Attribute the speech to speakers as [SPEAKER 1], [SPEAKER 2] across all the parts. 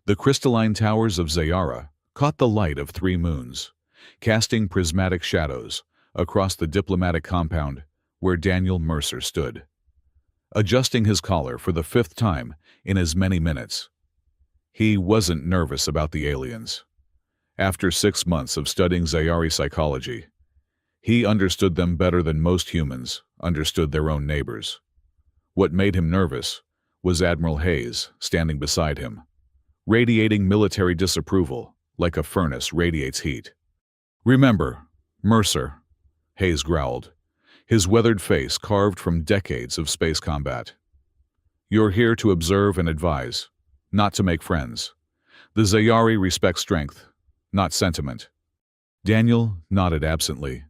[SPEAKER 1] The crystalline towers of Zayara caught the light of 3 moons, casting prismatic shadows across the diplomatic compound where Daniel Mercer stood, adjusting his collar for the 5th time in as many minutes. He wasn't nervous about the aliens. After 6 months of studying Zayari psychology, he understood them better than most humans understood their own neighbors. What made him nervous was Admiral Hayes standing beside him, radiating military disapproval like a furnace radiates heat. "Remember, Mercer," Hayes growled, his weathered face carved from decades of space combat. "You're here to observe and advise, not to make friends. The Zayari respect strength, not sentiment." Daniel nodded absently,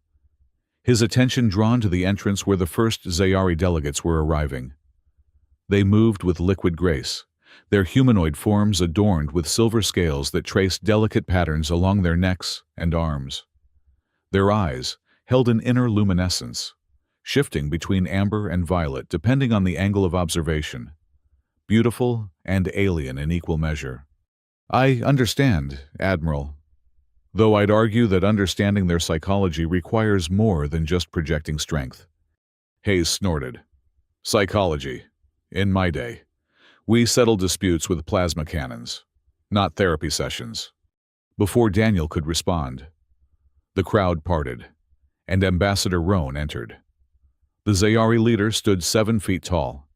[SPEAKER 1] his attention drawn to the entrance where the first Zayari delegates were arriving. They moved with liquid grace, their humanoid forms adorned with silver scales that traced delicate patterns along their necks and arms. Their eyes held an inner luminescence, shifting between amber and violet depending on the angle of observation, beautiful and alien in equal measure. "I understand, Admiral, though I'd argue that understanding their psychology requires more than just projecting strength." Hayes snorted. "Psychology. In my day, we settled disputes with plasma cannons, not therapy sessions." Before Daniel could respond, the crowd parted, and Ambassador Roan entered. The Zayari leader stood 7 feet tall,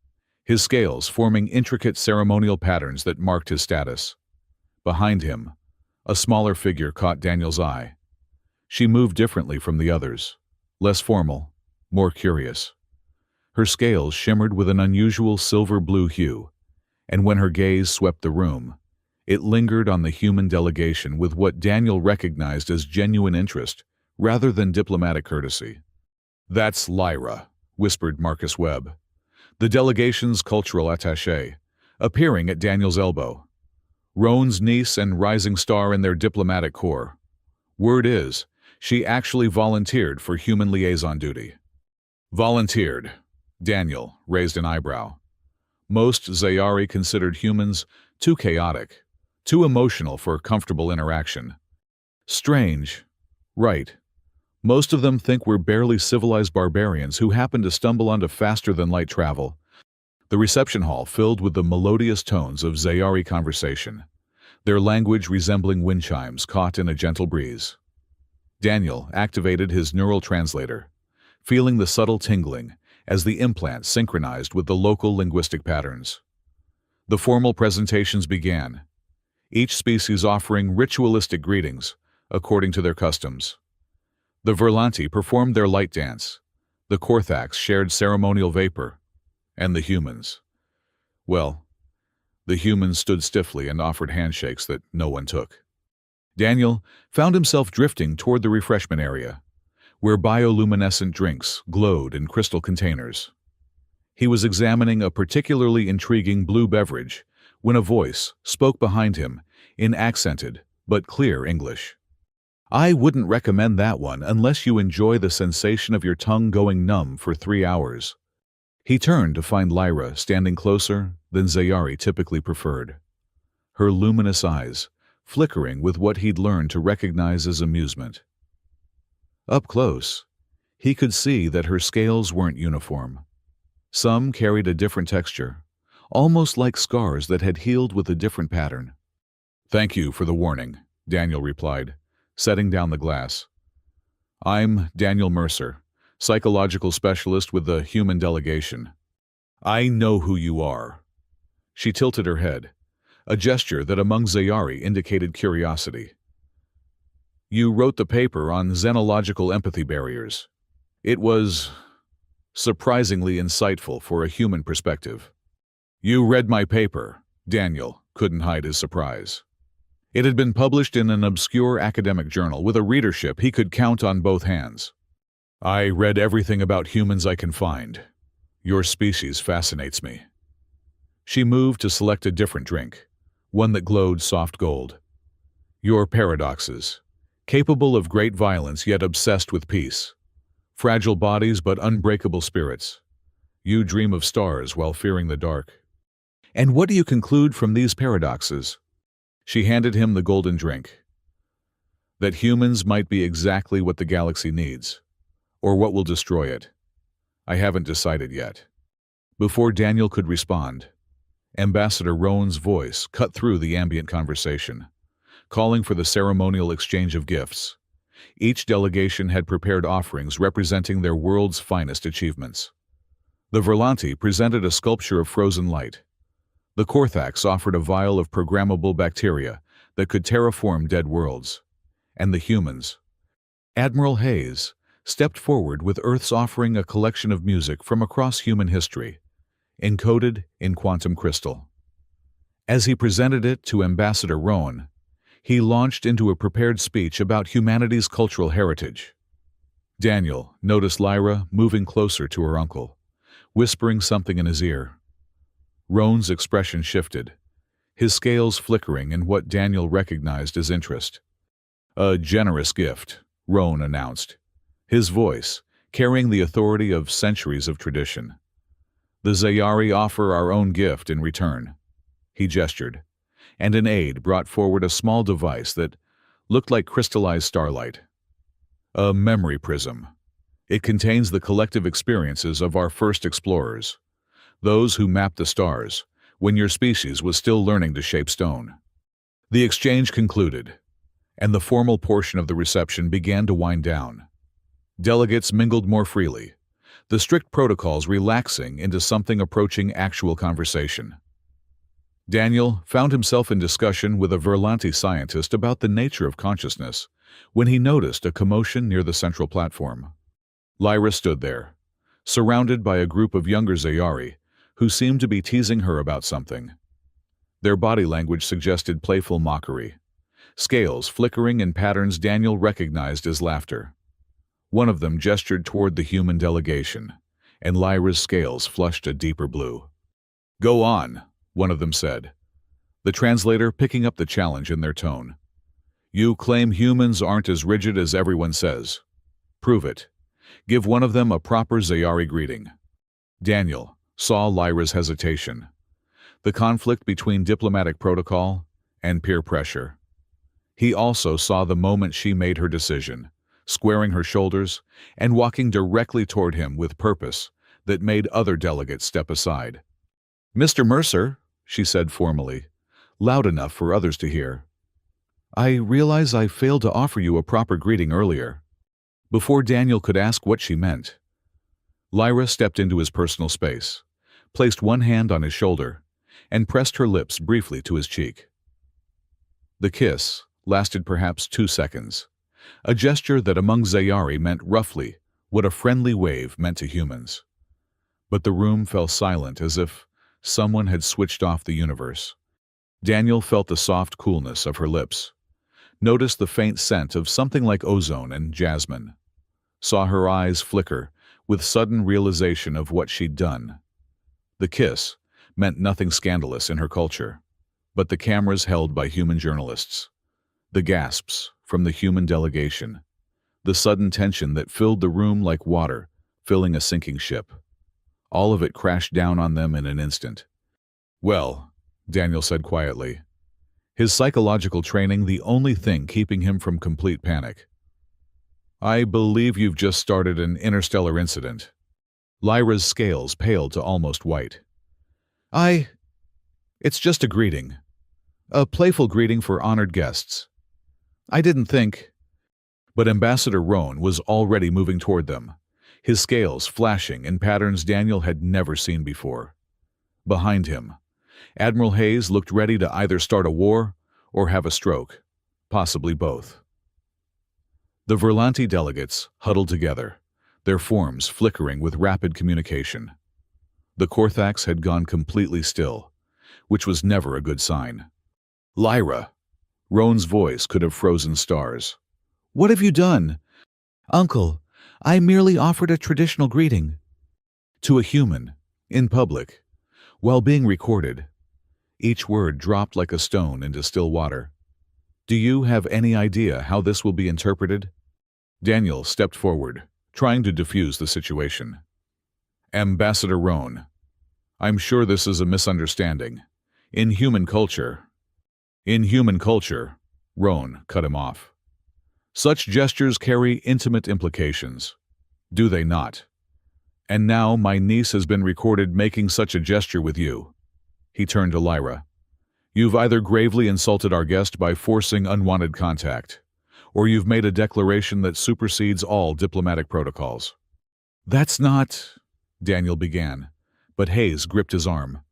[SPEAKER 1] his scales forming intricate ceremonial patterns that marked his status. Behind him, a smaller figure caught Daniel's eye. She moved differently from the others, less formal, more curious. Her scales shimmered with an unusual silver-blue hue, and when her gaze swept the room, it lingered on the human delegation with what Daniel recognized as genuine interest rather than diplomatic courtesy. "That's Lyra," whispered Marcus Webb, the delegation's cultural attaché, appearing at Daniel's elbow. "Roan's niece and rising star in their diplomatic corps. Word is, she actually volunteered for human liaison duty." "Volunteered?" Daniel raised an eyebrow. Most Zayari considered humans too chaotic, too emotional for comfortable interaction. Strange, right? Most of them think we're barely civilized barbarians who happen to stumble onto faster-than-light travel. The reception hall filled with the melodious tones of Zayari conversation, their language resembling wind chimes caught in a gentle breeze. Daniel activated his neural translator, feeling the subtle tingling as the implant synchronized with the local linguistic patterns. The formal presentations began, each species offering ritualistic greetings according to their customs. The Verlanti performed their light dance, the Korthax shared ceremonial vapor, and the humans. Well, the humans stood stiffly and offered handshakes that no one took. Daniel found himself drifting toward the refreshment area, where bioluminescent drinks glowed in crystal containers. He was examining a particularly intriguing blue beverage when a voice spoke behind him in accented but clear English. "I wouldn't recommend that one unless you enjoy the sensation of your tongue going numb for 3 hours." He turned to find Lyra standing closer than Zayari typically preferred, her luminous eyes flickering with what he'd learned to recognize as amusement. Up close, he could see that her scales weren't uniform. Some carried a different texture, almost like scars that had healed with a different pattern. "Thank you for the warning," Daniel replied, setting down the glass. "I'm Daniel Mercer, psychological specialist with the human delegation." "I know who you are." She tilted her head, a gesture that among Zayari indicated curiosity. "You wrote the paper on xenological empathy barriers. It was surprisingly insightful for a human perspective." "You read my paper," Daniel couldn't hide his surprise. It had been published in an obscure academic journal with a readership he could count on both hands. "I read everything about humans I can find. Your species fascinates me." She moved to select a different drink, one that glowed soft gold. "Your paradoxes. Capable of great violence yet obsessed with peace. Fragile bodies but unbreakable spirits. You dream of stars while fearing the dark." "And what do you conclude from these paradoxes?" She handed him the golden drink. That humans might be exactly what the galaxy needs, or what will destroy it. I haven't decided yet. Before Daniel could respond, Ambassador Roan's voice cut through the ambient conversation, calling for the ceremonial exchange of gifts. Each delegation had prepared offerings representing their world's finest achievements. The Verlanti presented a sculpture of frozen light. The Korthax offered a vial of programmable bacteria that could terraform dead worlds. And the humans. Admiral Hayes stepped forward with Earth's offering a collection of music from across human history, encoded in quantum crystal. As he presented it to Ambassador Roan, he launched into a prepared speech about humanity's cultural heritage. Daniel noticed Lyra moving closer to her uncle, whispering something in his ear. Roan's expression shifted, his scales flickering in what Daniel recognized as interest. "A generous gift," Roan announced, his voice carrying the authority of centuries of tradition. "The Zayari offer our own gift in return." He gestured, and an aide brought forward a small device that looked like crystallized starlight. "A memory prism. It contains the collective experiences of our first explorers, those who mapped the stars when your species was still learning to shape stone." The exchange concluded, and the formal portion of the reception began to wind down. Delegates mingled more freely, the strict protocols relaxing into something approaching actual conversation. Daniel found himself in discussion with a Verlanti scientist about the nature of consciousness when he noticed a commotion near the central platform. Lyra stood there, surrounded by a group of younger Zayari who seemed to be teasing her about something. Their body language suggested playful mockery, scales flickering in patterns Daniel recognized as laughter. One of them gestured toward the human delegation, and Lyra's scales flushed a deeper blue. "Go on," one of them said, the translator picking up the challenge in their tone. "You claim humans aren't as rigid as everyone says. Prove it. Give one of them a proper Zayari greeting." Daniel saw Lyra's hesitation, the conflict between diplomatic protocol and peer pressure. He also saw the moment she made her decision, squaring her shoulders and walking directly toward him with purpose that made other delegates step aside. "Mr. Mercer," she said formally, loud enough for others to hear, "I realize I failed to offer you a proper greeting earlier." Before Daniel could ask what she meant, Lyra stepped into his personal space, placed one hand on his shoulder, and pressed her lips briefly to his cheek. The kiss lasted perhaps 2 seconds, a gesture that among Zayari meant roughly what a friendly wave meant to humans. But the room fell silent as if someone had switched off the universe. Daniel felt the soft coolness of her lips, noticed the faint scent of something like ozone and jasmine, saw her eyes flicker with sudden realization of what she'd done. The kiss meant nothing scandalous in her culture, but the cameras held by human journalists, the gasps from the human delegation, the sudden tension that filled the room like water filling a sinking ship. All of it crashed down on them in an instant. "Well," Daniel said quietly, his psychological training the only thing keeping him from complete panic. "I believe you've just started an interstellar incident." Lyra's scales paled to almost white. It's just a greeting. A playful greeting for honored guests. I didn't think." But Ambassador Roan was already moving toward them, his scales flashing in patterns Daniel had never seen before. Behind him, Admiral Hayes looked ready to either start a war or have a stroke, possibly both. The Verlanti delegates huddled together, their forms flickering with rapid communication. The Korthax had gone completely still, which was never a good sign. "Lyra!" Roan's voice could have frozen stars. "What have you done?" "Uncle, I merely offered a traditional greeting." To a human, in public, while being recorded. Each word dropped like a stone into still water. "Do you have any idea how this will be interpreted?" Daniel stepped forward, trying to defuse the situation. "Ambassador Roan, I'm sure this is a misunderstanding. In human culture..." In human culture, Roan cut him off. Such gestures carry intimate implications. Do they not? And now my niece has been recorded making such a gesture with you. He turned to Lyra. You've either gravely insulted our guest by forcing unwanted contact, or you've made a declaration that supersedes all diplomatic protocols. That's not... Daniel began, but Hayes gripped his arm.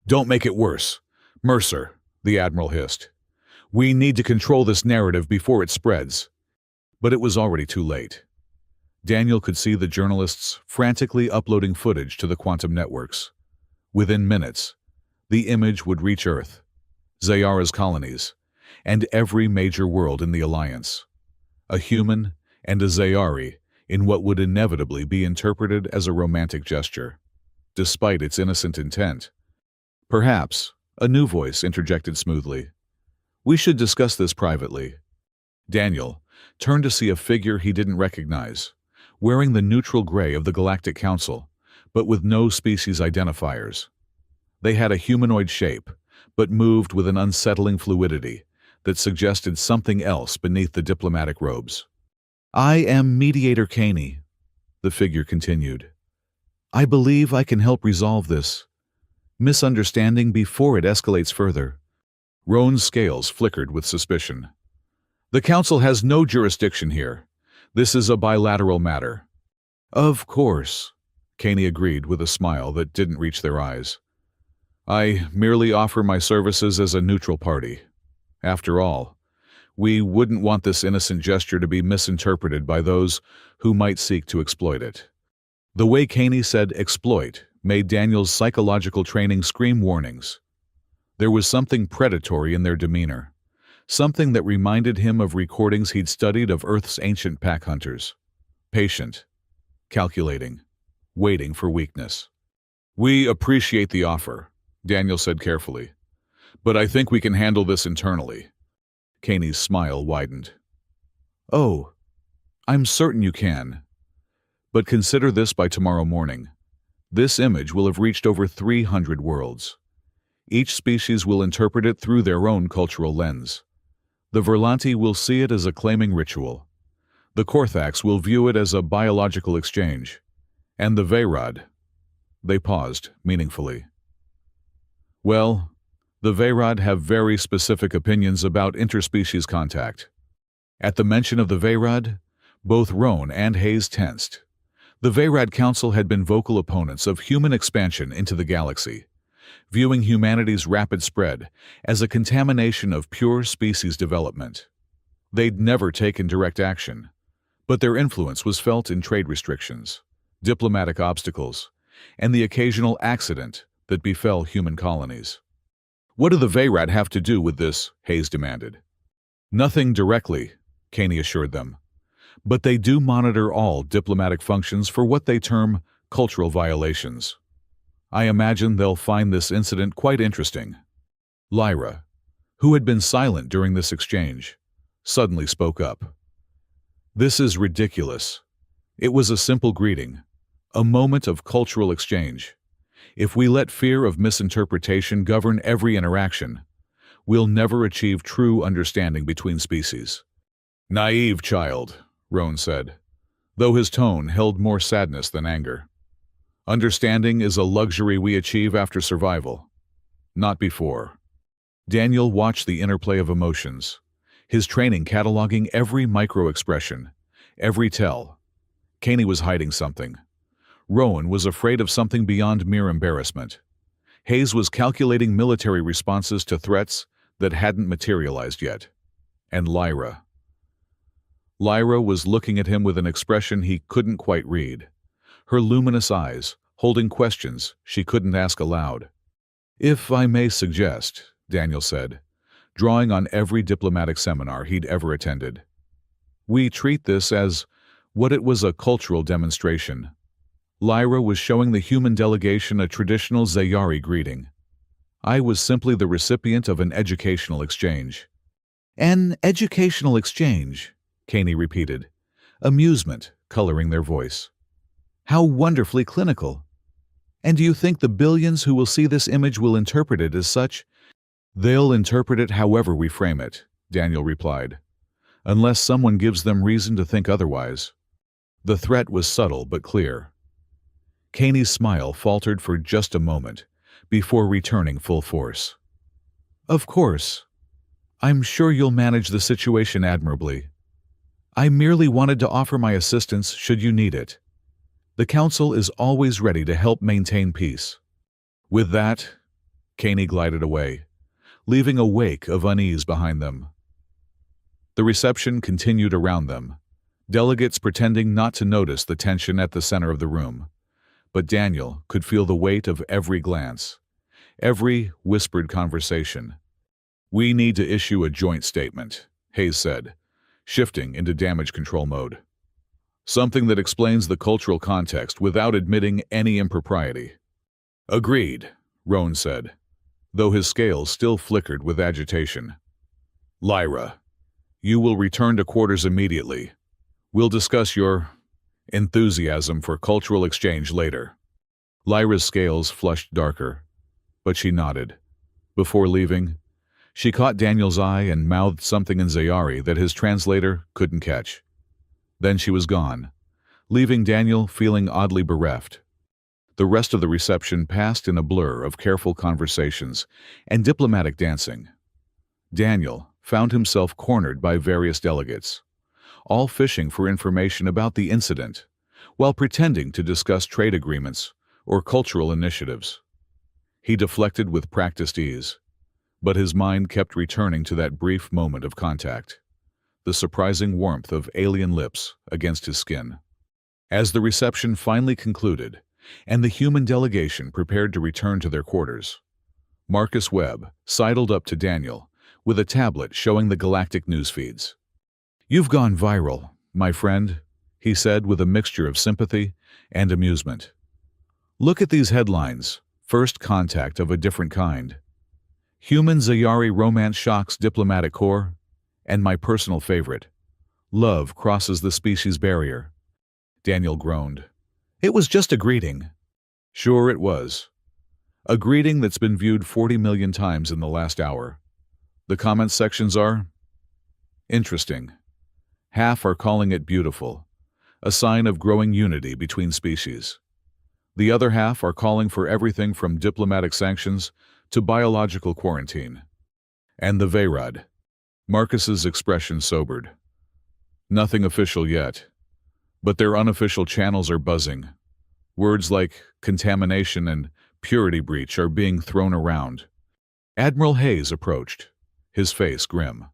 [SPEAKER 1] Don't make it worse. Mercer, the Admiral hissed. We need to control this narrative before it spreads. But it was already too late. Daniel could see the journalists frantically uploading footage to the quantum networks. Within minutes, the image would reach Earth, Zayara's colonies, and every major world in the Alliance. A human and a Zayari in what would inevitably be interpreted as a romantic gesture, despite its innocent intent. Perhaps, a new voice interjected smoothly. We should discuss this privately. Daniel turned to see a figure he didn't recognize, wearing the neutral gray of the Galactic Council, but with no species identifiers. They had a humanoid shape, but moved with an unsettling fluidity that suggested something else beneath the diplomatic robes. I am Mediator Caney, the figure continued. I believe I can help resolve this misunderstanding before it escalates further. Roan's scales flickered with suspicion. The Council has no jurisdiction here. This is a bilateral matter. Of course, Caney agreed with a smile that didn't reach their eyes. I merely offer my services as a neutral party. After all, we wouldn't want this innocent gesture to be misinterpreted by those who might seek to exploit it. The way Caney said exploit made Daniel's psychological training scream warnings. There was something predatory in their demeanor, something that reminded him of recordings he'd studied of Earth's ancient pack hunters. Patient, calculating, waiting for weakness. We appreciate the offer, Daniel said carefully, but I think we can handle this internally. Caney's smile widened. Oh, I'm certain you can. But consider this by tomorrow morning. This image will have reached over 300 worlds. Each species will interpret it through their own cultural lens. The Verlanti will see it as a claiming ritual. The Korthax will view it as a biological exchange. And the Vayrod... They paused, meaningfully. Well, the Vayrod have very specific opinions about interspecies contact. At the mention of the Vayrod, both Roan and Hayes tensed. The Vayrod Council had been vocal opponents of human expansion into the galaxy, viewing humanity's rapid spread as a contamination of pure species development. They'd never taken direct action, but their influence was felt in trade restrictions, diplomatic obstacles, and the occasional accident that befell human colonies. What do the Vayrod have to do with this? Hayes demanded. Nothing directly, Caney assured them. But they do monitor all diplomatic functions for what they term cultural violations. I imagine they'll find this incident quite interesting. Lyra, who had been silent during this exchange, suddenly spoke up. This is ridiculous. It was a simple greeting, a moment of cultural exchange. If we let fear of misinterpretation govern every interaction, we'll never achieve true understanding between species. Naive child, Roan said, though his tone held more sadness than anger. Understanding is a luxury we achieve after survival, not before. Daniel watched the interplay of emotions, his training cataloging every micro-expression, every tell. Caney was hiding something. Roan was afraid of something beyond mere embarrassment. Hayes was calculating military responses to threats that hadn't materialized yet. And Lyra was looking at him with an expression he couldn't quite read, her luminous eyes holding questions she couldn't ask aloud. If I may suggest, Daniel said, drawing on every diplomatic seminar he'd ever attended, we treat this as what it was, a cultural demonstration. Lyra was showing the human delegation a traditional Zayari greeting. I was simply the recipient of an educational exchange. An educational exchange, Caney repeated, amusement coloring their voice. How wonderfully clinical. And do you think the billions who will see this image will interpret it as such? They'll interpret it however we frame it, Daniel replied, unless someone gives them reason to think otherwise. The threat was subtle but clear. Kaney's smile faltered for just a moment before returning full force. Of course. I'm sure you'll manage the situation admirably. I merely wanted to offer my assistance should you need it. The Council is always ready to help maintain peace. With that, Kaney glided away, leaving a wake of unease behind them. The reception continued around them, delegates pretending not to notice the tension at the center of the room. But Daniel could feel the weight of every glance, every whispered conversation. We need to issue a joint statement, Hayes said, shifting into damage control mode. Something that explains the cultural context without admitting any impropriety. Agreed, Roan said, though his scales still flickered with agitation. Lyra, you will return to quarters immediately. We'll discuss your enthusiasm for cultural exchange later. Lyra's scales flushed darker, but she nodded. Before leaving, she caught Daniel's eye and mouthed something in Zayari that his translator couldn't catch. Then she was gone, leaving Daniel feeling oddly bereft. The rest of the reception passed in a blur of careful conversations and diplomatic dancing. Daniel found himself cornered by various delegates, all fishing for information about the incident, while pretending to discuss trade agreements or cultural initiatives. He deflected with practiced ease, but his mind kept returning to that brief moment of contact, the surprising warmth of alien lips against his skin. As the reception finally concluded, and the human delegation prepared to return to their quarters, Marcus Webb sidled up to Daniel with a tablet showing the galactic news feeds. "You've gone viral, my friend," he said with a mixture of sympathy and amusement. "Look at these headlines. First contact of a different kind. Human Zayari romance shocks diplomatic corps. And my personal favorite, love crosses the species barrier." Daniel groaned. "It was just a greeting." "Sure it was. A greeting that's been viewed 40 million times in the last hour. The comment sections are interesting. Half are calling it beautiful, a sign of growing unity between species. The other half are calling for everything from diplomatic sanctions to biological quarantine. And the Vayrad." Marcus's expression sobered. "Nothing official yet, but their unofficial channels are buzzing. Words like contamination and purity breach are being thrown around." Admiral Hayes approached, his face grim.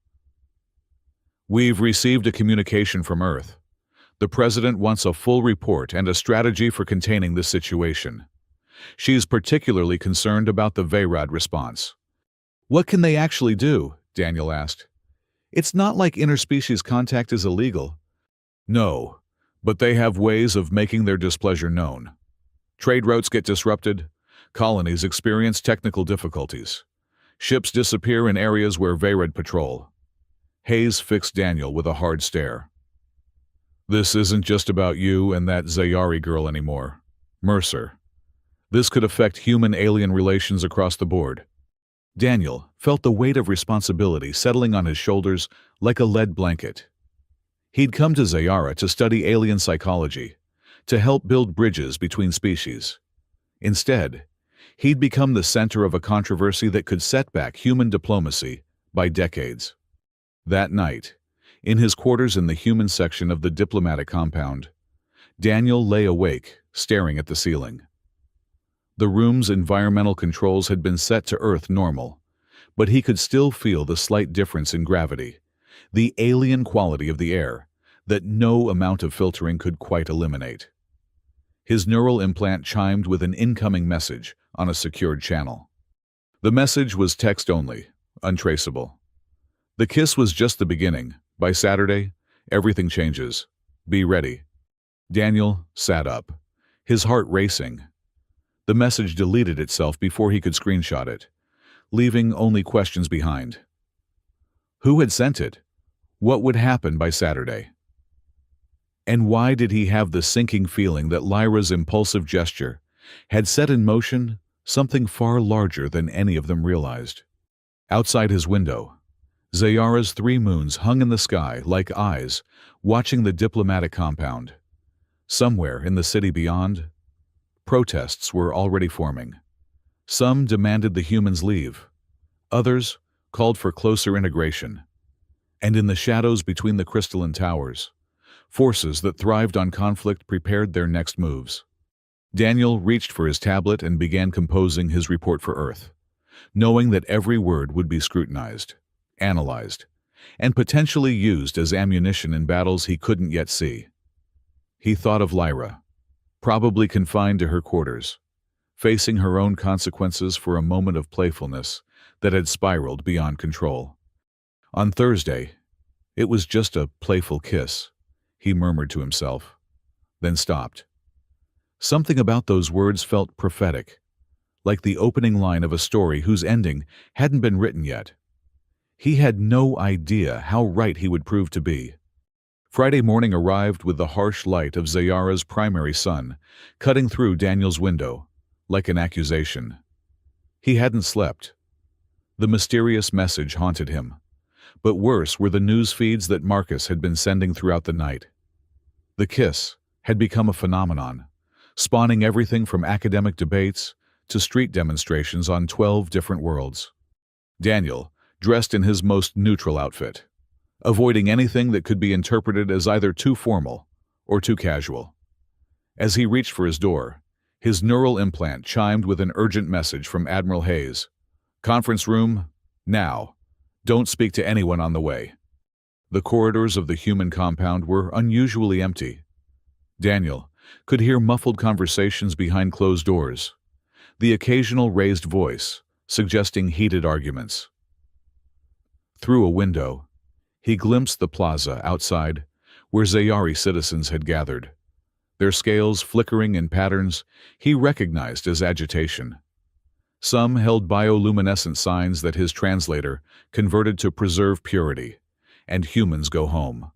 [SPEAKER 1] "We've received a communication from Earth. The President wants a full report and a strategy for containing this situation. She's particularly concerned about the Vayrad response." "What can they actually do?" Daniel asked. "It's not like interspecies contact is illegal." "No, but they have ways of making their displeasure known. Trade routes get disrupted, colonies experience technical difficulties, ships disappear in areas where Vayrad patrol." Hayes fixed Daniel with a hard stare. "This isn't just about you and that Zayari girl anymore, Mercer. This could affect human-alien relations across the board." Daniel felt the weight of responsibility settling on his shoulders like a lead blanket. He'd come to Zayara to study alien psychology, to help build bridges between species. Instead, he'd become the center of a controversy that could set back human diplomacy by decades. That night, in his quarters in the human section of the diplomatic compound, Daniel lay awake, staring at the ceiling. The room's environmental controls had been set to Earth normal, but he could still feel the slight difference in gravity, the alien quality of the air that no amount of filtering could quite eliminate. His neural implant chimed with an incoming message on a secured channel. The message was text only, untraceable. "The kiss was just the beginning. By Saturday, everything changes. Be ready." Daniel sat up, his heart racing. The message deleted itself before he could screenshot it, leaving only questions behind. Who had sent it? What would happen by Saturday? And why did he have the sinking feeling that Lyra's impulsive gesture had set in motion something far larger than any of them realized? Outside his window, Zayara's 3 moons hung in the sky like eyes, watching the diplomatic compound. Somewhere in the city beyond, protests were already forming. Some demanded the humans leave. Others called for closer integration. And in the shadows between the crystalline towers, forces that thrived on conflict prepared their next moves. Daniel reached for his tablet and began composing his report for Earth, knowing that every word would be scrutinized, analyzed, and potentially used as ammunition in battles he couldn't yet see. He thought of Lyra, probably confined to her quarters, facing her own consequences for a moment of playfulness that had spiraled beyond control. On Thursday, it was just a playful kiss, he murmured to himself, then stopped. Something about those words felt prophetic, like the opening line of a story whose ending hadn't been written yet. He had no idea how right he would prove to be. Friday morning arrived with the harsh light of Zayara's primary sun, cutting through Daniel's window, like an accusation. He hadn't slept. The mysterious message haunted him, but worse were the news feeds that Marcus had been sending throughout the night. The kiss had become a phenomenon, spawning everything from academic debates to street demonstrations on 12 different worlds. Daniel, dressed in his most neutral outfit, avoiding anything that could be interpreted as either too formal or too casual. As he reached for his door, his neural implant chimed with an urgent message from Admiral Hayes. "Conference room, now. Don't speak to anyone on the way." The corridors of the human compound were unusually empty. Daniel could hear muffled conversations behind closed doors, the occasional raised voice suggesting heated arguments. Through a window, he glimpsed the plaza outside where Zayari citizens had gathered, their scales flickering in patterns he recognized as agitation. Some held bioluminescent signs that his translator converted to preserve purity and humans go home.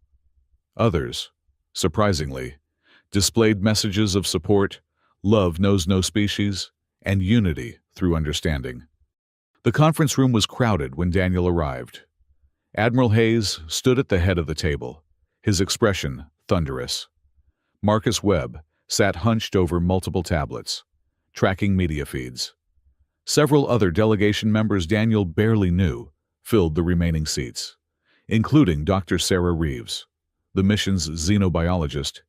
[SPEAKER 1] Others, surprisingly, displayed messages of support, love knows no species, and unity through understanding. The conference room was crowded when Daniel arrived. Admiral Hayes stood at the head of the table, his expression thunderous. Marcus Webb sat hunched over multiple tablets, tracking media feeds. Several other delegation members Daniel barely knew filled the remaining seats, including Dr. Sarah Reeves, the mission's xenobiologist,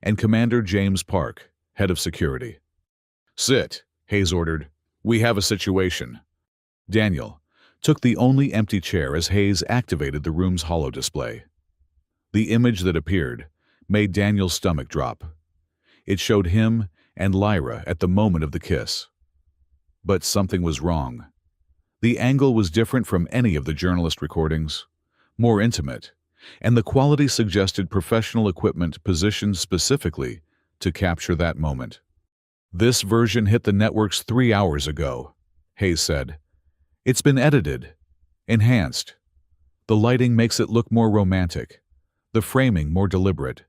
[SPEAKER 1] and Commander James Park, head of security. "Sit," Hayes ordered. "We have a situation." Daniel took the only empty chair as Hayes activated the room's holodisplay. The image that appeared made Daniel's stomach drop. It showed him and Lyra at the moment of the kiss. But something was wrong. The angle was different from any of the journalist recordings, more intimate, and the quality suggested professional equipment positioned specifically to capture that moment. "This version hit the networks 3 hours ago," Hayes said. "It's been edited, enhanced. The lighting makes it look more romantic, the framing more deliberate.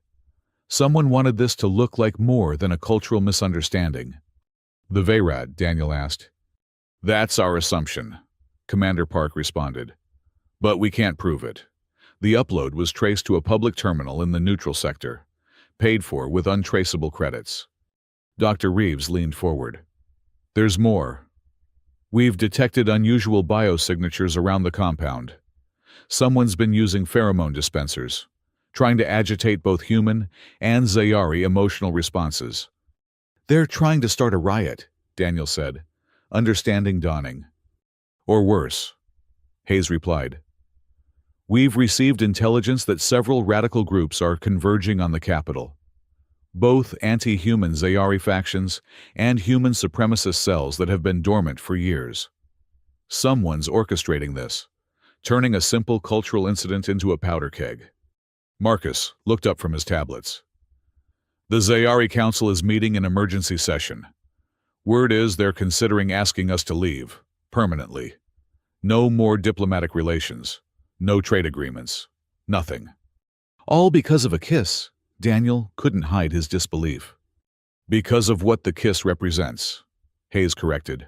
[SPEAKER 1] Someone wanted this to look like more than a cultural misunderstanding." "The VRAD?" Daniel asked. "That's our assumption," Commander Park responded. "But we can't prove it. The upload was traced to a public terminal in the neutral sector, paid for with untraceable credits." Dr. Reeves leaned forward. "There's more. We've detected unusual biosignatures around the compound. Someone's been using pheromone dispensers, trying to agitate both human and Zayari emotional responses." "They're trying to start a riot," Daniel said, understanding dawning. "Or worse," Hayes replied. "We've received intelligence that several radical groups are converging on the capital. Both anti-human Zayari factions and human supremacist cells that have been dormant for years. Someone's orchestrating this, turning a simple cultural incident into a powder keg." Marcus looked up from his tablets. "The Zayari Council is meeting in emergency session. Word is they're considering asking us to leave, permanently. No more diplomatic relations, no trade agreements, nothing." "All because of a kiss." Daniel couldn't hide his disbelief. "Because of what the kiss represents," Hayes corrected.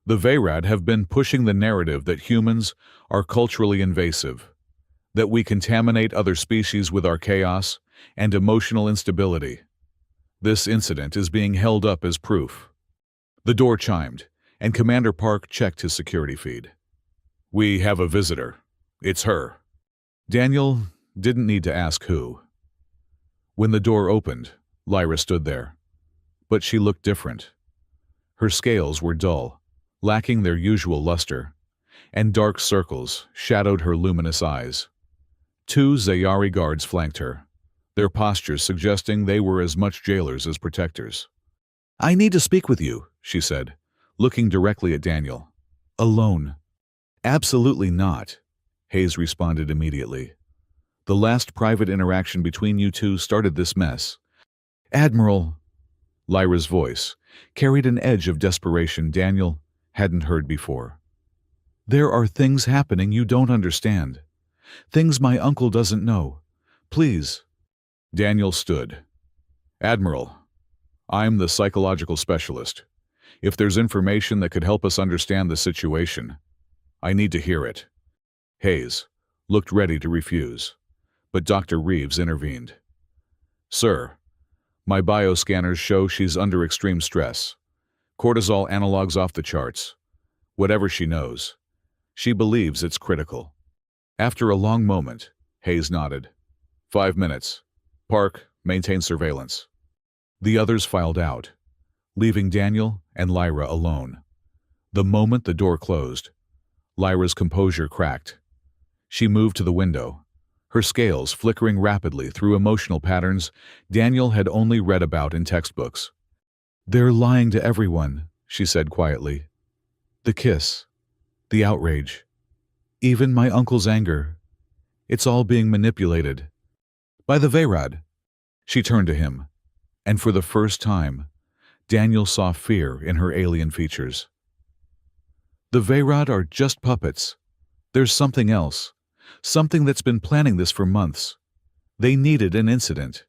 [SPEAKER 1] The Vayrad have been pushing the narrative that humans are culturally invasive, that we contaminate other species with our chaos and emotional instability. This incident is being held up as proof. The door chimed, and Commander Park checked his security feed. "We have a visitor. It's her." Daniel didn't need to ask who. When the door opened, Lyra stood there. But she looked different. Her scales were dull, lacking their usual luster, and dark circles shadowed her luminous eyes. Two Zayari guards flanked her, their postures suggesting they were as much jailers as protectors. "I need to speak with you," she said, looking directly at Daniel. "Alone." "Absolutely not," Hayes responded immediately. "The last private interaction between you two started this mess." "Admiral," Lyra's voice carried an edge of desperation Daniel hadn't heard before. "There are things happening you don't understand. Things my uncle doesn't know. Please." Daniel stood. "Admiral, I'm the psychological specialist. If there's information that could help us understand the situation, I need to hear it." Hayes looked ready to refuse, but Dr. Reeves intervened. "Sir, my bioscanners show she's under extreme stress. Cortisol analogs off the charts. Whatever she knows, she believes it's critical." After a long moment, Hayes nodded. 5 minutes. Park, maintain surveillance." The others filed out, leaving Daniel and Lyra alone. The moment the door closed, Lyra's composure cracked. She moved to the window, her scales flickering rapidly through emotional patterns Daniel had only read about in textbooks. "They're lying to everyone," she said quietly. "The kiss, the outrage, even my uncle's anger. It's all being manipulated. By the Vayrad." She turned to him, and for the first time, Daniel saw fear in her alien features. "The Vayrad are just puppets. There's something else, something that's been planning this for months. They needed an incident,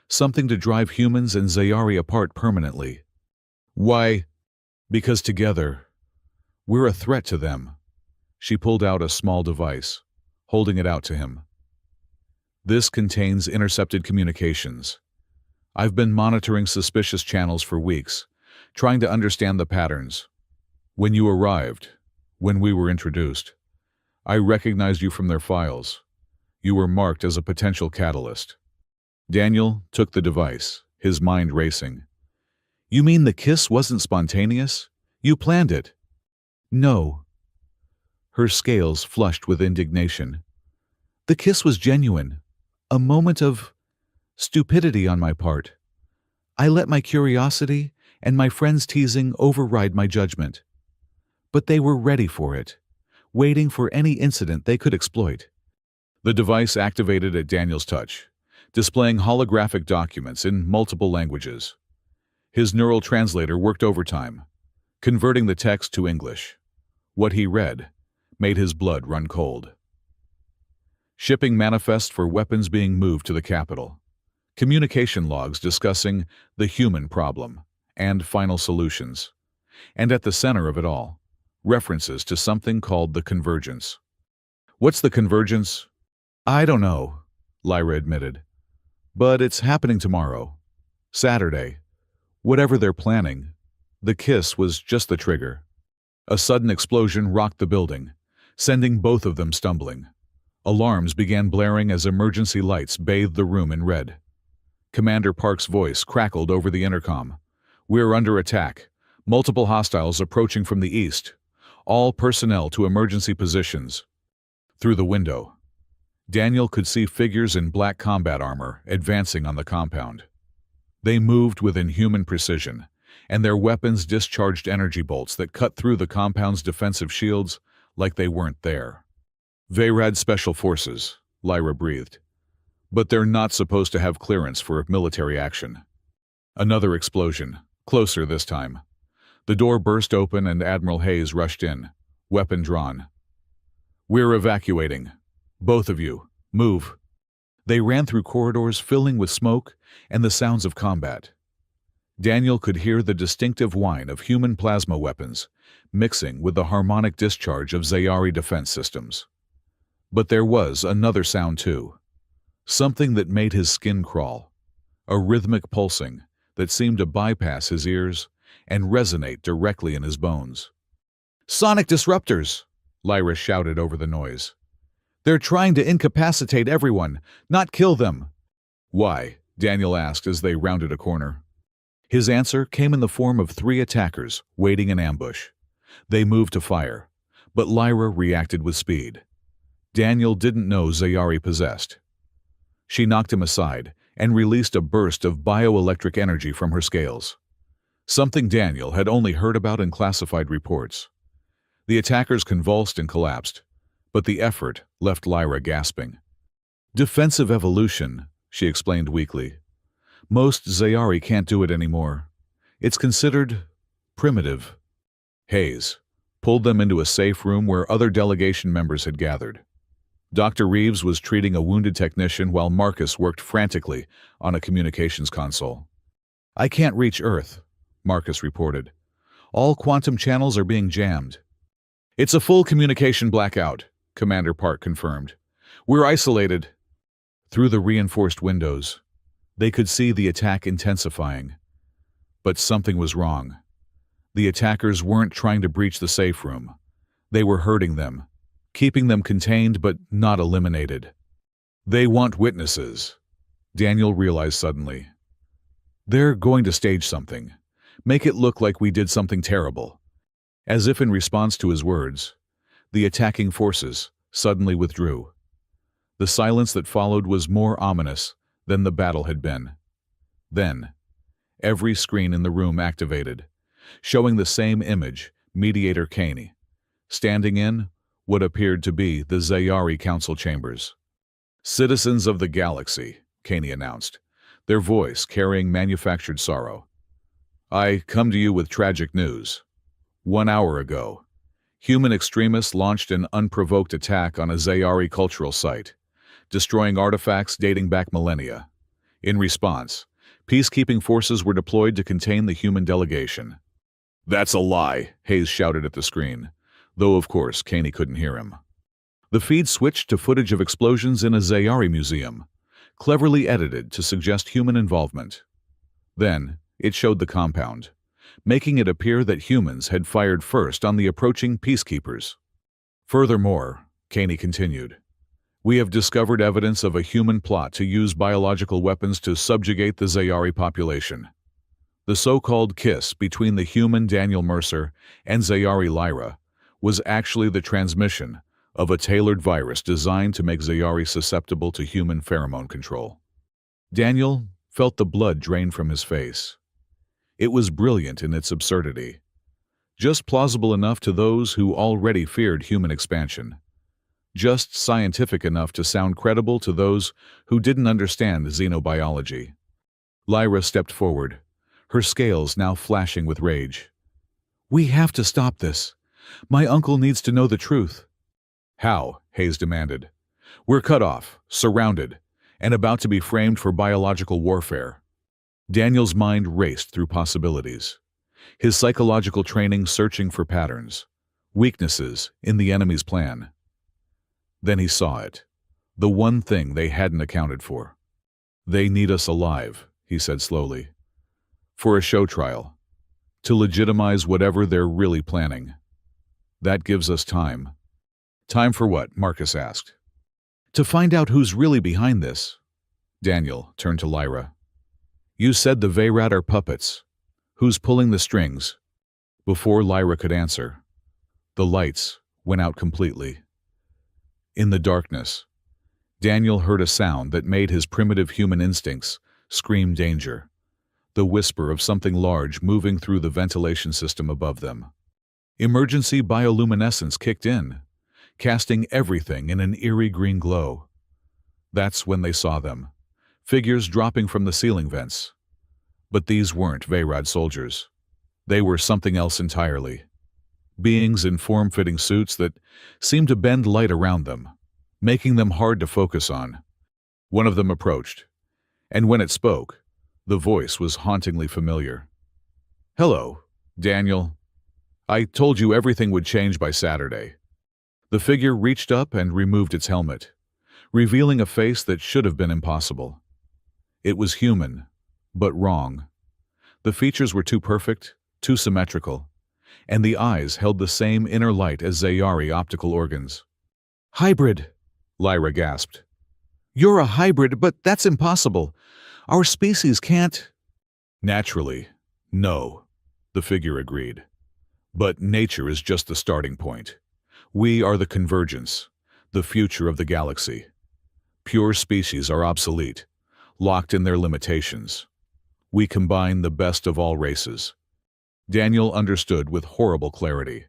[SPEAKER 1] something to drive humans and Zayari apart permanently." "Why?" "Because together, we're a threat to them." She pulled out a small device, holding it out to him. "This contains intercepted communications. I've been monitoring suspicious channels for weeks, trying to understand the patterns. When you arrived, when we were introduced, I recognized you from their files. You were marked as a potential catalyst." Daniel took the device, his mind racing. "You mean the kiss wasn't spontaneous? You planned it?" "No." Her scales flushed with indignation. "The kiss was genuine. A moment of stupidity on my part. I let my curiosity and my friends' teasing override my judgment. But they were ready for it, waiting for any incident they could exploit." The device activated at Daniel's touch, displaying holographic documents in multiple languages. His neural translator worked overtime, converting the text to English. What he read made his blood run cold. Shipping manifest for weapons being moved to the capital. Communication logs discussing the human problem and final solutions. And at the center of it all, references to something called the Convergence. "What's the Convergence?" "I don't know," Lyra admitted. "But it's happening tomorrow. Saturday. Whatever they're planning. The kiss was just the trigger." A sudden explosion rocked the building, sending both of them stumbling. Alarms began blaring as emergency lights bathed the room in red. Commander Park's voice crackled over the intercom. "We're under attack. Multiple hostiles approaching from the east. All personnel to emergency positions." Through the window, Daniel could see figures in black combat armor advancing on the compound. They moved with inhuman precision, and their weapons discharged energy bolts that cut through the compound's defensive shields like they weren't there. "Vayrad Special Forces," Lyra breathed. "But they're not supposed to have clearance for military action." Another explosion, closer this time. The door burst open and Admiral Hayes rushed in, weapon drawn. "We're evacuating. Both of you, move." They ran through corridors filling with smoke and the sounds of combat. Daniel could hear the distinctive whine of human plasma weapons, mixing with the harmonic discharge of Zayari defense systems. But there was another sound too. Something that made his skin crawl. A rhythmic pulsing that seemed to bypass his ears and resonate directly in his bones. "Sonic disruptors!" Lyra shouted over the noise. "They're trying to incapacitate everyone, not kill them." "Why?" Daniel asked as they rounded a corner. His answer came in the form of 3 attackers waiting in ambush. They moved to fire, but Lyra reacted with speed. Daniel didn't know Zayari possessed. She knocked him aside and released a burst of bioelectric energy from her scales. Something Daniel had only heard about in classified reports. The attackers convulsed and collapsed, but the effort left Lyra gasping. "Defensive evolution," she explained weakly. "Most Zayari can't do it anymore. It's considered primitive." Hayes pulled them into a safe room where other delegation members had gathered. Dr. Reeves was treating a wounded technician while Marcus worked frantically on a communications console. "I can't reach Earth," Marcus reported. "All quantum channels are being jammed." "It's a full communication blackout," Commander Park confirmed. "We're isolated." Through the reinforced windows, they could see the attack intensifying. But something was wrong. The attackers weren't trying to breach the safe room. They were hurting them, keeping them contained but not eliminated. "They want witnesses," Daniel realized suddenly. "They're going to stage something, make it look like we did something terrible." As if in response to his words, the attacking forces suddenly withdrew. The silence that followed was more ominous than the battle had been. Then, every screen in the room activated, showing the same image, Mediator Caney, standing in what appeared to be the Zayari Council chambers. "Citizens of the galaxy," Caney announced, their voice carrying manufactured sorrow. "I come to you with tragic news. 1 hour ago, human extremists launched an unprovoked attack on a Zayari cultural site, destroying artifacts dating back millennia. In response, peacekeeping forces were deployed to contain the human delegation." "That's a lie," Hayes shouted at the screen, though of course Caney couldn't hear him. The feed switched to footage of explosions in a Zayari museum, cleverly edited to suggest human involvement. Then, it showed the compound, making it appear that humans had fired first on the approaching peacekeepers. "Furthermore," Caney continued, "we have discovered evidence of a human plot to use biological weapons to subjugate the Zayari population. The so-called kiss between the human Daniel Mercer and Zayari Lyra was actually the transmission of a tailored virus designed to make Zayari susceptible to human pheromone control." Daniel felt the blood drain from his face. It was brilliant in its absurdity, just plausible enough to those who already feared human expansion, just scientific enough to sound credible to those who didn't understand xenobiology. Lyra stepped forward, her scales now flashing with rage. "We have to stop this. My uncle needs to know the truth." "How?" Hayes demanded. "We're cut off, surrounded, and about to be framed for biological warfare." Daniel's mind raced through possibilities, his psychological training searching for patterns, weaknesses in the enemy's plan. Then he saw it, the one thing they hadn't accounted for. "They need us alive," he said slowly, "for a show trial, to legitimize whatever they're really planning. That gives us time." "Time for what?" Marcus asked. "To find out who's really behind this." Daniel turned to Lyra. "You said the Vayrad are puppets. Who's pulling the strings?" Before Lyra could answer, the lights went out completely. In the darkness, Daniel heard a sound that made his primitive human instincts scream danger, the whisper of something large moving through the ventilation system above them. Emergency bioluminescence kicked in, casting everything in an eerie green glow. That's when they saw them, figures dropping from the ceiling vents. But these weren't Vayrad soldiers. They were something else entirely. Beings in form-fitting suits that seemed to bend light around them, making them hard to focus on. One of them approached, and when it spoke, The voice was hauntingly familiar. "Hello, Daniel. I told you everything would change by Saturday." The figure reached up and removed its helmet, revealing a face that should have been impossible. It was human, but wrong. The features were too perfect, too symmetrical, and the eyes held the same inner light as Zayari optical organs. "Hybrid," Lyra gasped. "You're a hybrid, but that's impossible. Our species can't—" "Naturally, no," the figure agreed. "But nature is just the starting point. We are the convergence, the future of the galaxy. Pure species are obsolete, locked in their limitations. We combine the best of all races." Daniel understood with horrible clarity.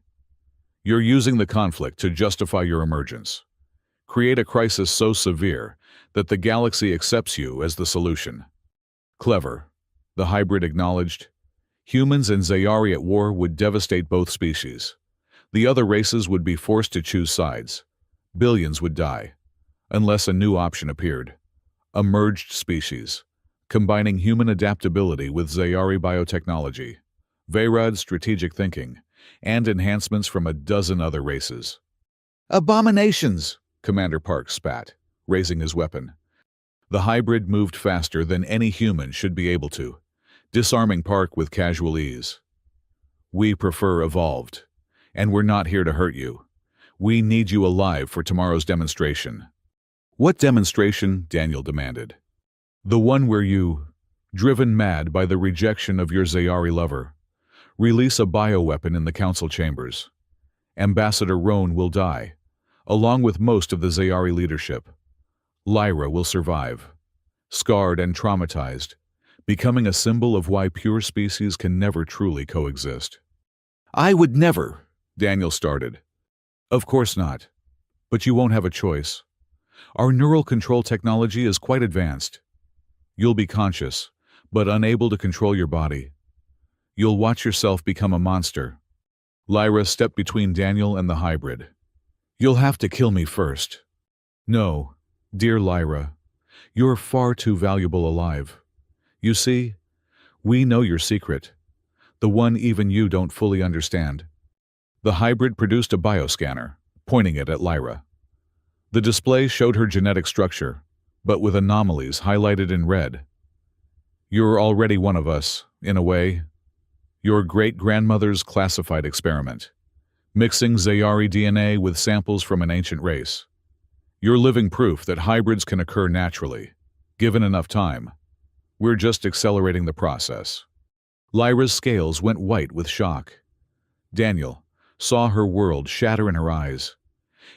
[SPEAKER 1] "You're using the conflict to justify your emergence. Create a crisis so severe that the galaxy accepts you as the solution." "Clever," the hybrid acknowledged. "Humans and Zayari at war would devastate both species. The other races would be forced to choose sides. Billions would die, unless a new option appeared. A merged species, combining human adaptability with Zayari biotechnology, Vayrad strategic thinking, and enhancements from a dozen other races." "Abominations!" Commander Park spat, raising his weapon. The hybrid moved faster than any human should be able to, disarming Park with casual ease. "We prefer evolved, and we're not here to hurt you. We need you alive for tomorrow's demonstration." "What demonstration?" Daniel demanded. "The one where you, driven mad by the rejection of your Zayari lover, release a bioweapon in the council chambers. Ambassador Roan will die, along with most of the Zayari leadership. Lyra will survive, scarred and traumatized, becoming a symbol of why pure species can never truly coexist." "I would never," Daniel started. "Of course not. But you won't have a choice. Our neural control technology is quite advanced. You'll be conscious, but unable to control your body. You'll watch yourself become a monster." Lyra stepped between Daniel and the hybrid. "You'll have to kill me first." "No, dear Lyra. You're far too valuable alive. You see, we know your secret, the one even you don't fully understand." The hybrid produced a bioscanner, pointing it at Lyra. The display showed her genetic structure, but with anomalies highlighted in red. "You're already one of us, in a way. Your great-grandmother's classified experiment, mixing Zayari DNA with samples from an ancient race. You're living proof that hybrids can occur naturally, given enough time. We're just accelerating the process." Lyra's scales went white with shock. Daniel saw her world shatter in her eyes,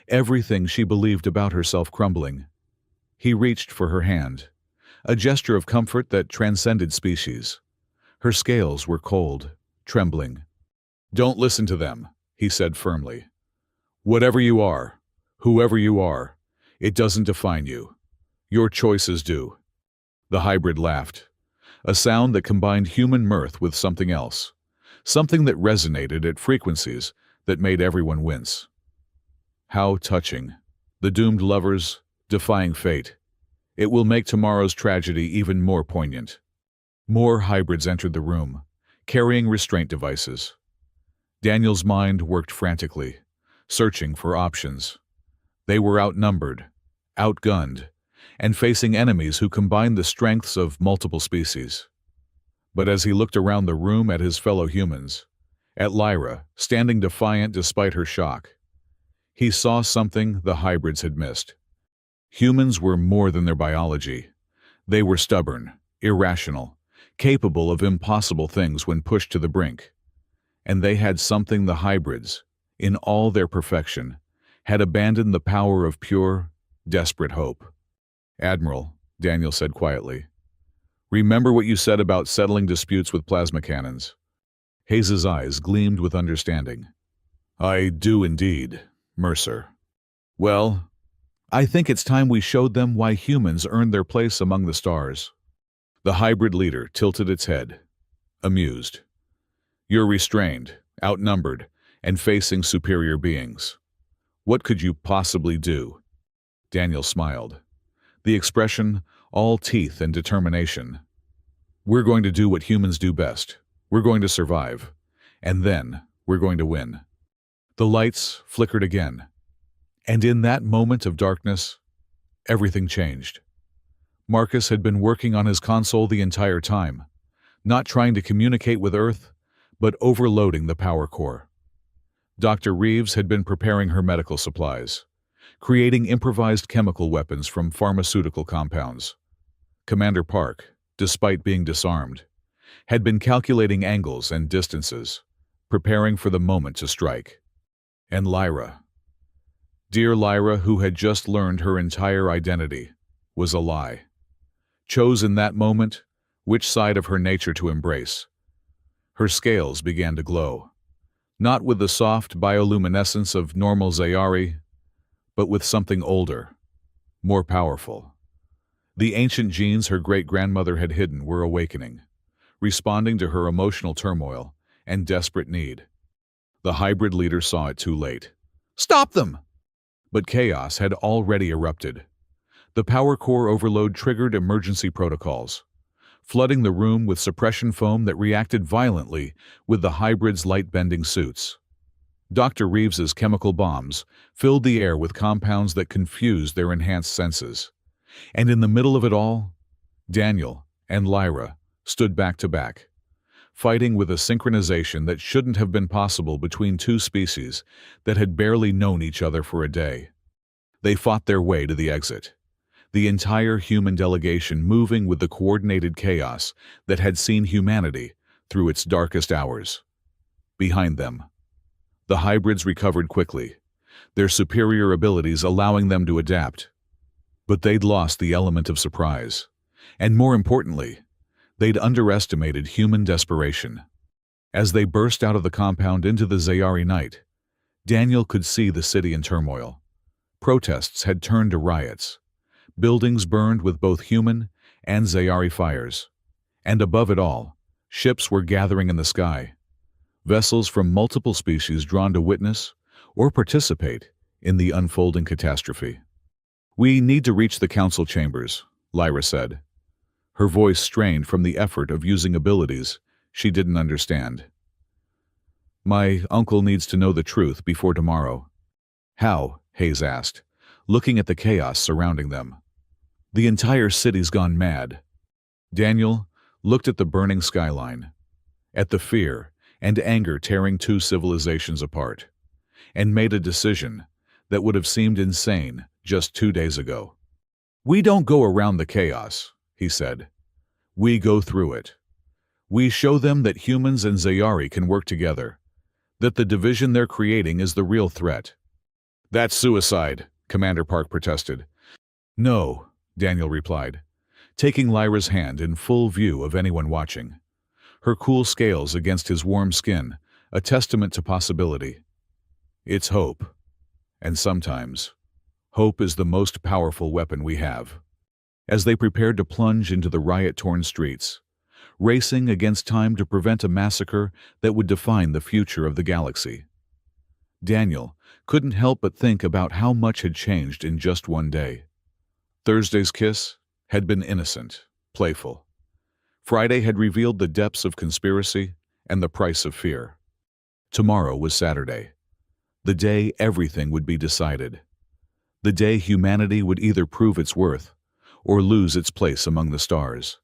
[SPEAKER 1] everything she believed about herself crumbling. He reached for her hand, a gesture of comfort that transcended species. Her scales were cold, trembling. "Don't listen to them," he said firmly. "Whatever you are, whoever you are, it doesn't define you. Your choices do." The hybrid laughed, a sound that combined human mirth with something else, something that resonated at frequencies that made everyone wince. How touching. The doomed lovers, defying fate. It will make tomorrow's tragedy even more poignant. More hybrids entered the room, carrying restraint devices. Daniel's mind worked frantically, searching for options. They were outnumbered, outgunned, and facing enemies who combined the strengths of multiple species. But as he looked around the room at his fellow humans, at Lyra, standing defiant despite her shock, he saw something the hybrids had missed. Humans were more than their biology. They were stubborn, irrational, capable of impossible things when pushed to the brink. And they had something the hybrids, in all their perfection, had abandoned: the power of pure, desperate hope. "Admiral," Daniel said quietly, "remember what you said about settling disputes with plasma cannons." Hayes's eyes gleamed with understanding. "I do indeed, Mercer." "Well, I think it's time we showed them why humans earned their place among the stars." The hybrid leader tilted its head, amused. "You're restrained, outnumbered, and facing superior beings. What could you possibly do?" Daniel smiled, the expression all teeth and determination. We're going to do what humans do best. We're going to survive. And then we're going to win. The lights flickered again. And in that moment of darkness, everything changed. Marcus had been working on his console the entire time, not trying to communicate with Earth, but overloading the power core. Dr. Reeves had been preparing her medical supplies, creating improvised chemical weapons from pharmaceutical compounds. Commander Park, despite being disarmed, had been calculating angles and distances, preparing for the moment to strike. And Lyra, dear Lyra, who had just learned her entire identity, was a lie. Chose in that moment which side of her nature to embrace. Her scales began to glow, not with the soft bioluminescence of normal Zayari, but with something older, more powerful. The ancient genes her great-grandmother had hidden were awakening, responding to her emotional turmoil and desperate need. The hybrid leader saw it too late. Stop them! But chaos had already erupted. The power core overload triggered emergency protocols, flooding the room with suppression foam that reacted violently with the hybrid's light-bending suits. Dr. Reeves's chemical bombs filled the air with compounds that confused their enhanced senses. And in the middle of it all, Daniel and Lyra stood back to back, fighting with a synchronization that shouldn't have been possible between two species that had barely known each other for a day. They fought their way to the exit, the entire human delegation moving with the coordinated chaos that had seen humanity through its darkest hours. Behind them, the hybrids recovered quickly, their superior abilities allowing them to adapt. But they'd lost the element of surprise, and more importantly, they'd underestimated human desperation. As they burst out of the compound into the Zayari night, Daniel could see the city in turmoil. Protests had turned to riots. Buildings burned with both human and Zayari fires. And above it all, ships were gathering in the sky. Vessels from multiple species drawn to witness or participate in the unfolding catastrophe. We need to reach the council chambers, Lyra said, her voice strained from the effort of using abilities she didn't understand. My uncle needs to know the truth before tomorrow. How? Hayes asked, looking at the chaos surrounding them. The entire city's gone mad. Daniel looked at the burning skyline, at the fear and anger tearing two civilizations apart, and made a decision that would have seemed insane just 2 days ago. We don't go around the chaos, he said. We go through it. We show them that humans and Zayari can work together, that the division they're creating is the real threat. That's suicide, Commander Park protested. No, Daniel replied, taking Lyra's hand in full view of anyone watching, her cool scales against his warm skin, a testament to possibility. It's hope. And sometimes, hope is the most powerful weapon we have. As they prepared to plunge into the riot-torn streets, racing against time to prevent a massacre that would define the future of the galaxy, Daniel couldn't help but think about how much had changed in just one day. Thursday's kiss had been innocent, playful. Friday had revealed the depths of conspiracy and the price of fear. Tomorrow was Saturday, the day everything would be decided. The day humanity would either prove its worth or lose its place among the stars.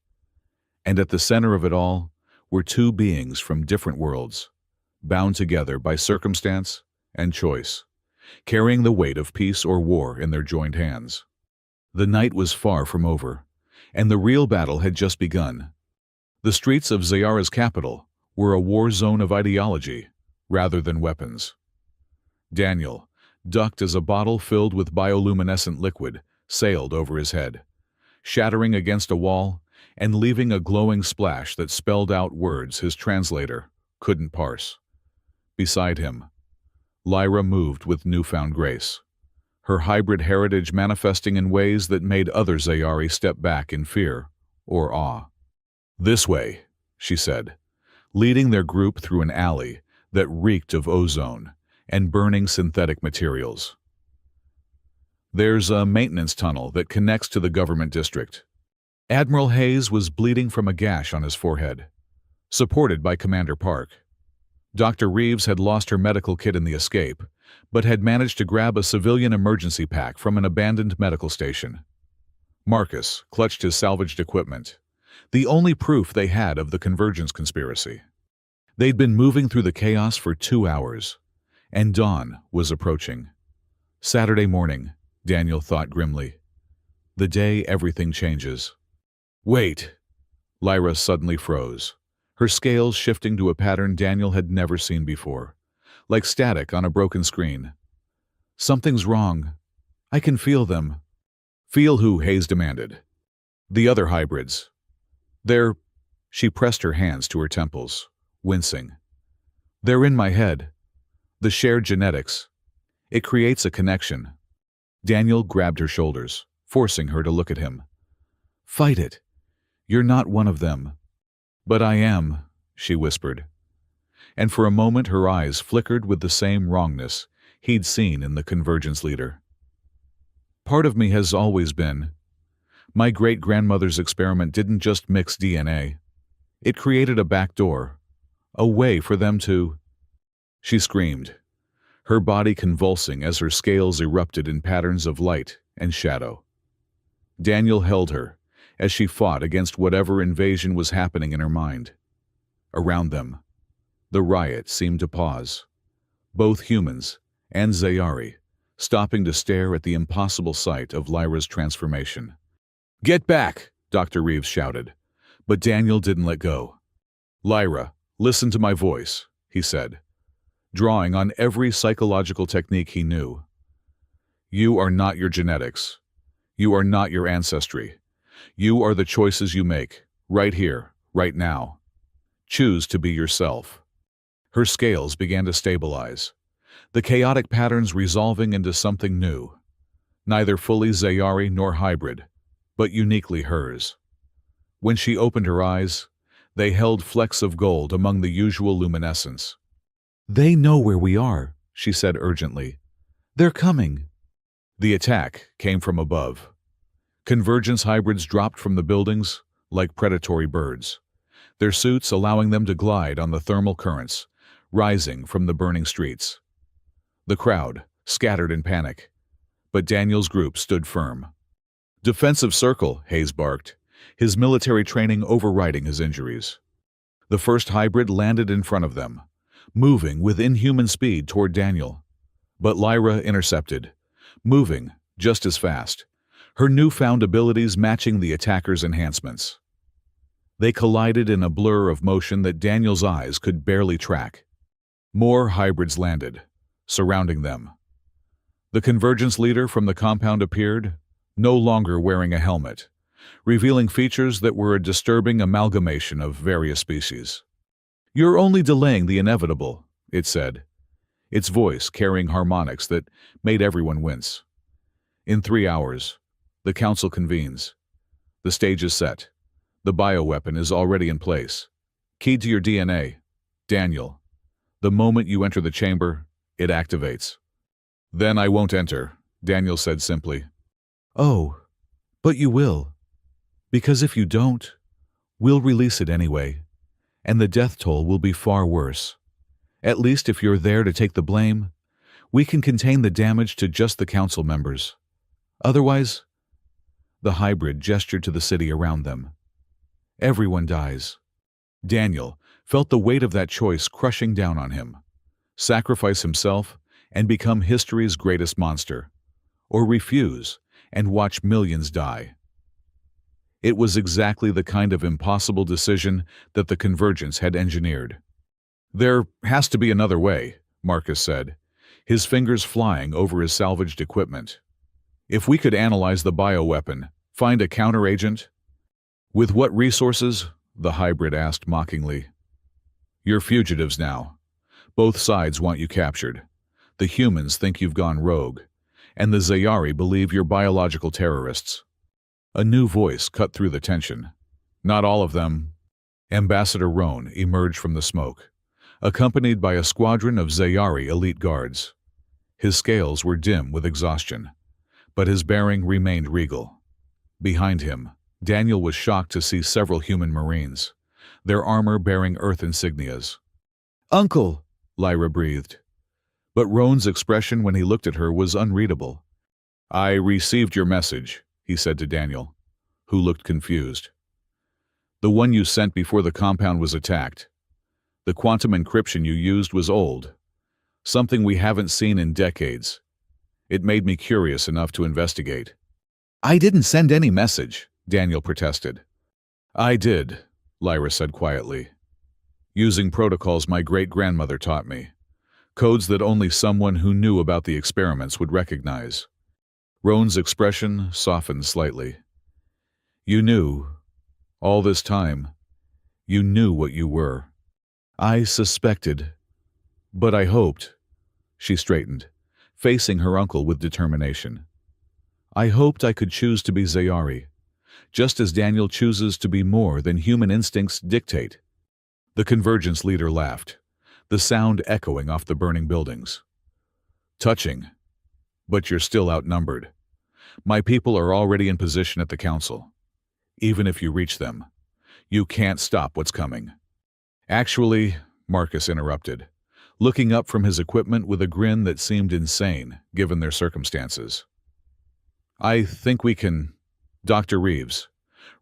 [SPEAKER 1] And at the center of it all were two beings from different worlds, bound together by circumstance and choice, carrying the weight of peace or war in their joined hands. The night was far from over, and the real battle had just begun. The streets of Zayara's capital were a war zone of ideology rather than weapons. Daniel ducked as a bottle filled with bioluminescent liquid sailed over his head, shattering against a wall and leaving a glowing splash that spelled out words his translator couldn't parse. Beside him, Lyra moved with newfound grace, her hybrid heritage manifesting in ways that made other Zayari step back in fear or awe. This way, she said, leading their group through an alley that reeked of ozone and burning synthetic materials. There's a maintenance tunnel that connects to the government district. Admiral Hayes was bleeding from a gash on his forehead, supported by Commander Park. Dr. Reeves had lost her medical kit in the escape, but had managed to grab a civilian emergency pack from an abandoned medical station. Marcus clutched his salvaged equipment, the only proof they had of the Convergence conspiracy. They'd been moving through the chaos for 2 hours, and dawn was approaching. Saturday morning, Daniel thought grimly. The day everything changes. Wait! Lyra suddenly froze, her scales shifting to a pattern Daniel had never seen before, like static on a broken screen. Something's wrong. I can feel them. Feel who? Hayes demanded. The other hybrids. They're... She pressed her hands to her temples, wincing. They're in my head. The shared genetics. It creates a connection. Daniel grabbed her shoulders, forcing her to look at him. Fight it. You're not one of them. But I am, she whispered. And for a moment her eyes flickered with the same wrongness he'd seen in the Convergence leader. Part of me has always been. My great-grandmother's experiment didn't just mix DNA. It created a back door, a way for them to... She screamed, her body convulsing as her scales erupted in patterns of light and shadow. Daniel held her as she fought against whatever invasion was happening in her mind. Around them, the riot seemed to pause. Both humans and Zayari stopping to stare at the impossible sight of Lyra's transformation. Get back, Dr. Reeves shouted, but Daniel didn't let go. Lyra, listen to my voice, he said, drawing on every psychological technique he knew. You are not your genetics. You are not your ancestry. You are the choices you make, right here, right now. Choose to be yourself. Her scales began to stabilize, the chaotic patterns resolving into something new, neither fully Zayari nor hybrid, but uniquely hers. When she opened her eyes, they held flecks of gold among the usual luminescence. They know where we are, she said urgently. They're coming. The attack came from above. Convergence hybrids dropped from the buildings like predatory birds, their suits allowing them to glide on the thermal currents, rising from the burning streets. The crowd scattered in panic, but Daniel's group stood firm. Defensive circle, Hayes barked, his military training overriding his injuries. The first hybrid landed in front of them, moving with inhuman speed toward Daniel. But Lyra intercepted, moving just as fast, her newfound abilities matching the attacker's enhancements. They collided in a blur of motion that Daniel's eyes could barely track. More hybrids landed, surrounding them. The Convergence leader from the compound appeared, no longer wearing a helmet, revealing features that were a disturbing amalgamation of various species. You're only delaying the inevitable, it said, its voice carrying harmonics that made everyone wince. In 3 hours, the council convenes. The stage is set. The bioweapon is already in place. Keyed to your DNA, Daniel. The moment you enter the chamber, it activates. Then I won't enter, Daniel said simply. Oh, but you will. Because if you don't, we'll release it anyway, and the death toll will be far worse. At least if you're there to take the blame, we can contain the damage to just the council members. Otherwise, the hybrid gestured to the city around them. Everyone dies. Daniel felt the weight of that choice crushing down on him. Sacrifice himself and become history's greatest monster, or refuse and watch millions die. It was exactly the kind of impossible decision that the Convergence had engineered. There has to be another way, Marcus said, his fingers flying over his salvaged equipment. If we could analyze the bioweapon, find a counteragent? With what resources? The hybrid asked mockingly. You're fugitives now. Both sides want you captured. The humans think you've gone rogue, and the Zayari believe you're biological terrorists. A new voice cut through the tension. Not all of them. Ambassador Roan emerged from the smoke, accompanied by a squadron of Zayari elite guards. His scales were dim with exhaustion, but his bearing remained regal. Behind him, Daniel was shocked to see several human Marines, their armor bearing Earth insignias. "Uncle," Lyra breathed. But Roan's expression when he looked at her was unreadable. "I received your message," he said to Daniel, who looked confused. "The one you sent before the compound was attacked. The quantum encryption you used was old, something we haven't seen in decades. It made me curious enough to investigate." "I didn't send any message," Daniel protested. "I did," Lyra said quietly. "Using protocols my great-grandmother taught me. Codes that only someone who knew about the experiments would recognize." Roan's expression softened slightly. "You knew, all this time, you knew what you were." "I suspected, but I hoped." She straightened, facing her uncle with determination. "I hoped I could choose to be Zayari, just as Daniel chooses to be more than human instincts dictate." The Convergence leader laughed, the sound echoing off the burning buildings. "Touching, but you're still outnumbered. My people are already in position at the council. Even if you reach them, you can't stop what's coming." "Actually," Marcus interrupted, looking up from his equipment with a grin that seemed insane, given their circumstances. "I think we can—" "Dr. Reeves,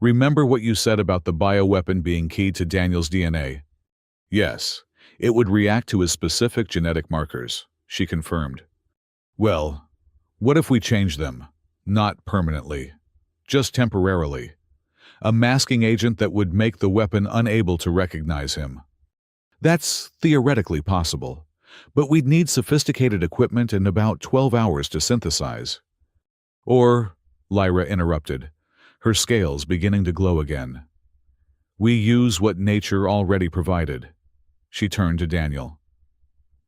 [SPEAKER 1] remember what you said about the bioweapon being key to Daniel's DNA?" "Yes, it would react to his specific genetic markers," she confirmed. "Well, what if we change them? Not permanently, just temporarily. A masking agent that would make the weapon unable to recognize him." "That's theoretically possible, but we'd need sophisticated equipment and about 12 hours to synthesize." "Or," Lyra interrupted, her scales beginning to glow again, "we use what nature already provided." She turned to Daniel.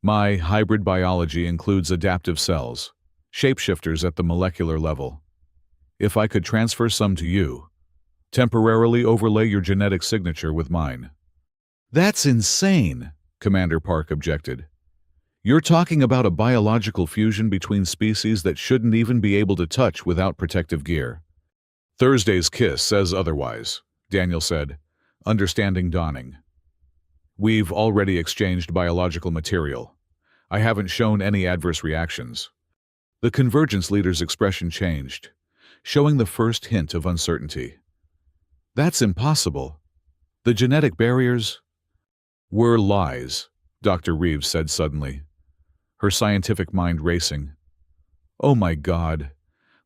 [SPEAKER 1] "My hybrid biology includes adaptive cells, shapeshifters at the molecular level. If I could transfer some to you, temporarily overlay your genetic signature with mine." "That's insane," Commander Park objected. "You're talking about a biological fusion between species that shouldn't even be able to touch without protective gear." "Thursday's kiss says otherwise," Daniel said, understanding dawning. "We've already exchanged biological material. I haven't shown any adverse reactions." The Convergence leader's expression changed, showing the first hint of uncertainty. "That's impossible. The genetic barriers—" "Were lies," Dr. Reeves said suddenly, her scientific mind racing. "Oh my God,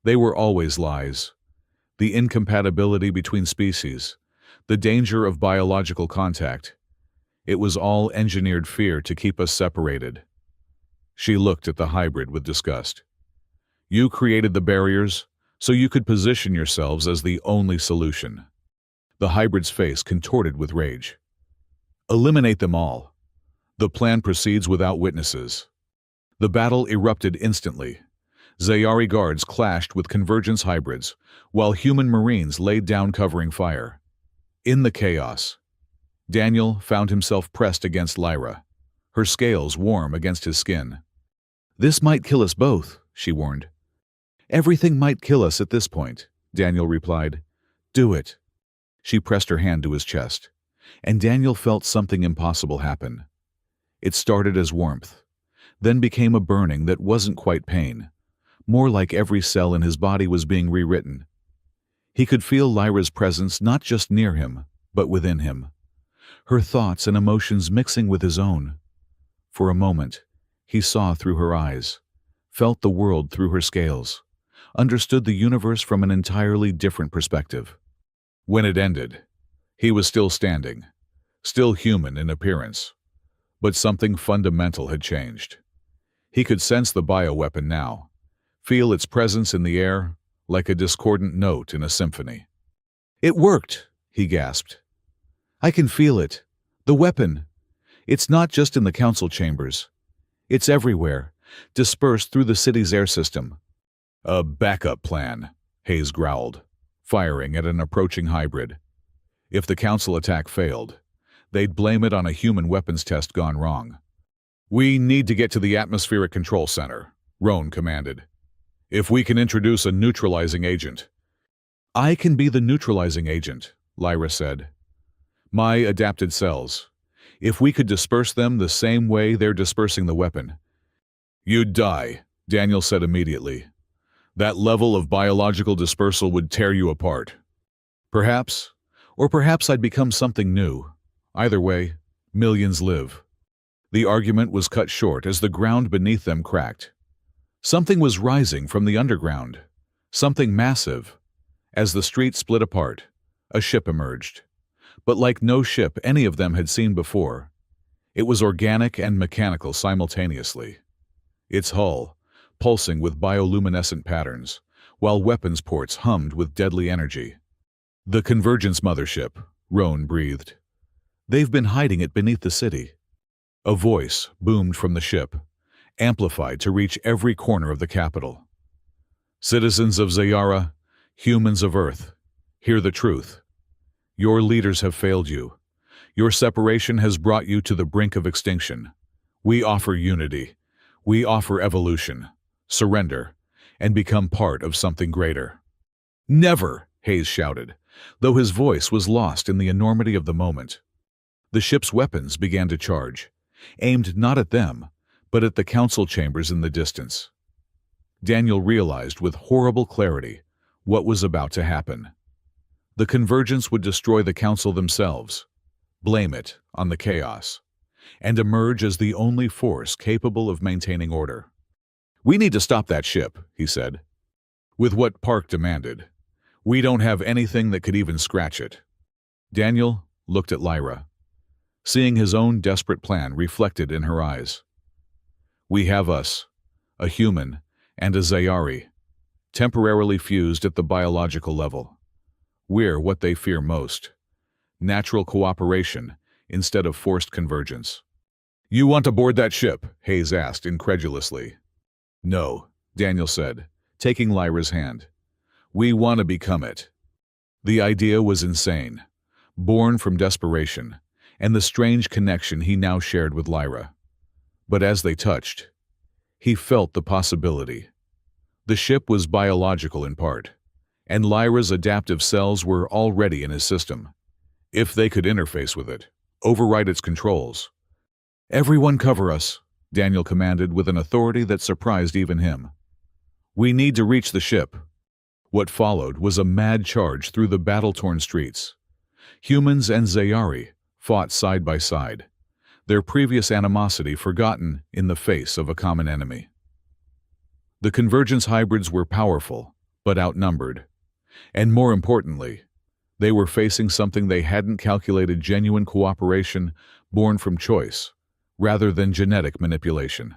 [SPEAKER 1] they were always lies. The incompatibility between species, the danger of biological contact. It was all engineered fear to keep us separated." She looked at the hybrid with disgust. "You created the barriers so you could position yourselves as the only solution." The hybrid's face contorted with rage. "Eliminate them all. The plan proceeds without witnesses." The battle erupted instantly. Zayari guards clashed with Convergence hybrids, while human Marines laid down covering fire. In the chaos, Daniel found himself pressed against Lyra, her scales warm against his skin. "This might kill us both," she warned. "Everything might kill us at this point," Daniel replied. "Do it." She pressed her hand to his chest, and Daniel felt something impossible happen. It started as warmth, then became a burning that wasn't quite pain, more like every cell in his body was being rewritten. He could feel Lyra's presence not just near him, but within him, her thoughts and emotions mixing with his own. For a moment, he saw through her eyes, felt the world through her scales, understood the universe from an entirely different perspective. When it ended, he was still standing, still human in appearance, but something fundamental had changed. He could sense the bioweapon now, feel its presence in the air like a discordant note in a symphony. "It worked," he gasped. "I can feel it. The weapon. It's not just in the council chambers. It's everywhere, dispersed through the city's air system." "A backup plan," Hayes growled, firing at an approaching hybrid. If the council attack failed, they'd blame it on a human weapons test gone wrong. "We need to get to the atmospheric control center," Roan commanded. "If we can introduce a neutralizing agent." I can be the neutralizing agent, Lyra said. My adapted cells. If we could disperse them the same way they're dispersing the weapon. You'd die, Daniel said immediately. That level of biological dispersal would tear you apart. Perhaps, or perhaps I'd become something new. Either way, millions live. The argument was cut short as the ground beneath them cracked. Something was rising from the underground. Something massive. As the street split apart, a ship emerged. But like no ship any of them had seen before, it was organic and mechanical simultaneously. Its hull, pulsing with bioluminescent patterns, while weapons ports hummed with deadly energy. The Convergence mothership, Roan breathed. They've been hiding it beneath the city. A voice boomed from the ship, amplified to reach every corner of the capital. Citizens of Zayara, humans of Earth, hear the truth. Your leaders have failed you. Your separation has brought you to the brink of extinction. We offer unity. We offer evolution. Surrender, and become part of something greater. Never, Hayes shouted, though his voice was lost in the enormity of the moment. The ship's weapons began to charge, aimed not at them, but at the council chambers in the distance. Daniel realized with horrible clarity what was about to happen. The Convergence would destroy the council themselves, blame it on the chaos, and emerge as the only force capable of maintaining order. We need to stop that ship, he said. With what Park demanded. We don't have anything that could even scratch it. Daniel looked at Lyra, seeing his own desperate plan reflected in her eyes. We have us, a human and a Zayari, temporarily fused at the biological level. We're what they fear most. Natural cooperation instead of forced convergence. You want to board that ship? Hayes asked incredulously. No, Daniel said, taking Lyra's hand. We want to become it. The idea was insane, born from desperation, and the strange connection he now shared with Lyra. But as they touched, he felt the possibility. The ship was biological in part, and Lyra's adaptive cells were already in his system. If they could interface with it, override its controls. Everyone cover us, Daniel commanded with an authority that surprised even him. We need to reach the ship. What followed was a mad charge through the battle-torn streets. Humans and Zayari fought side by side, their previous animosity forgotten in the face of a common enemy. The Convergence hybrids were powerful, but outnumbered. And more importantly, they were facing something they hadn't calculated: genuine cooperation born from choice, rather than genetic manipulation.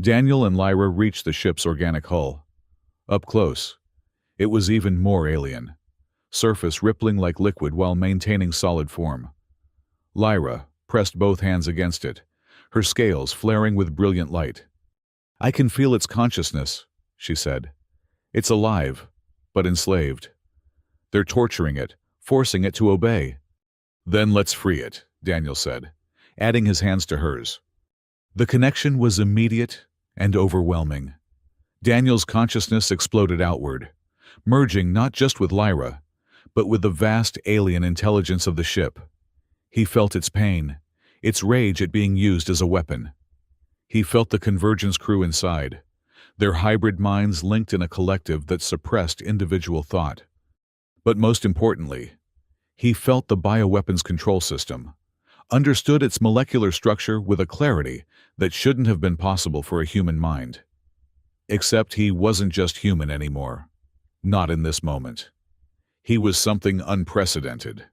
[SPEAKER 1] Daniel and Lyra reached the ship's organic hull. Up close, it was even more alien, surface rippling like liquid while maintaining solid form. Lyra pressed both hands against it, her scales flaring with brilliant light. I can feel its consciousness, she said. It's alive, but enslaved. They're torturing it, forcing it to obey. Then let's free it, Daniel said, adding his hands to hers. The connection was immediate and overwhelming. Daniel's consciousness exploded outward, merging not just with Lyra, but with the vast alien intelligence of the ship. He felt its pain, its rage at being used as a weapon. He felt the Convergence crew inside, their hybrid minds linked in a collective that suppressed individual thought. But most importantly, he felt the bioweapons control system, understood its molecular structure with a clarity that shouldn't have been possible for a human mind. Except he wasn't just human anymore. Not in this moment. He was something unprecedented.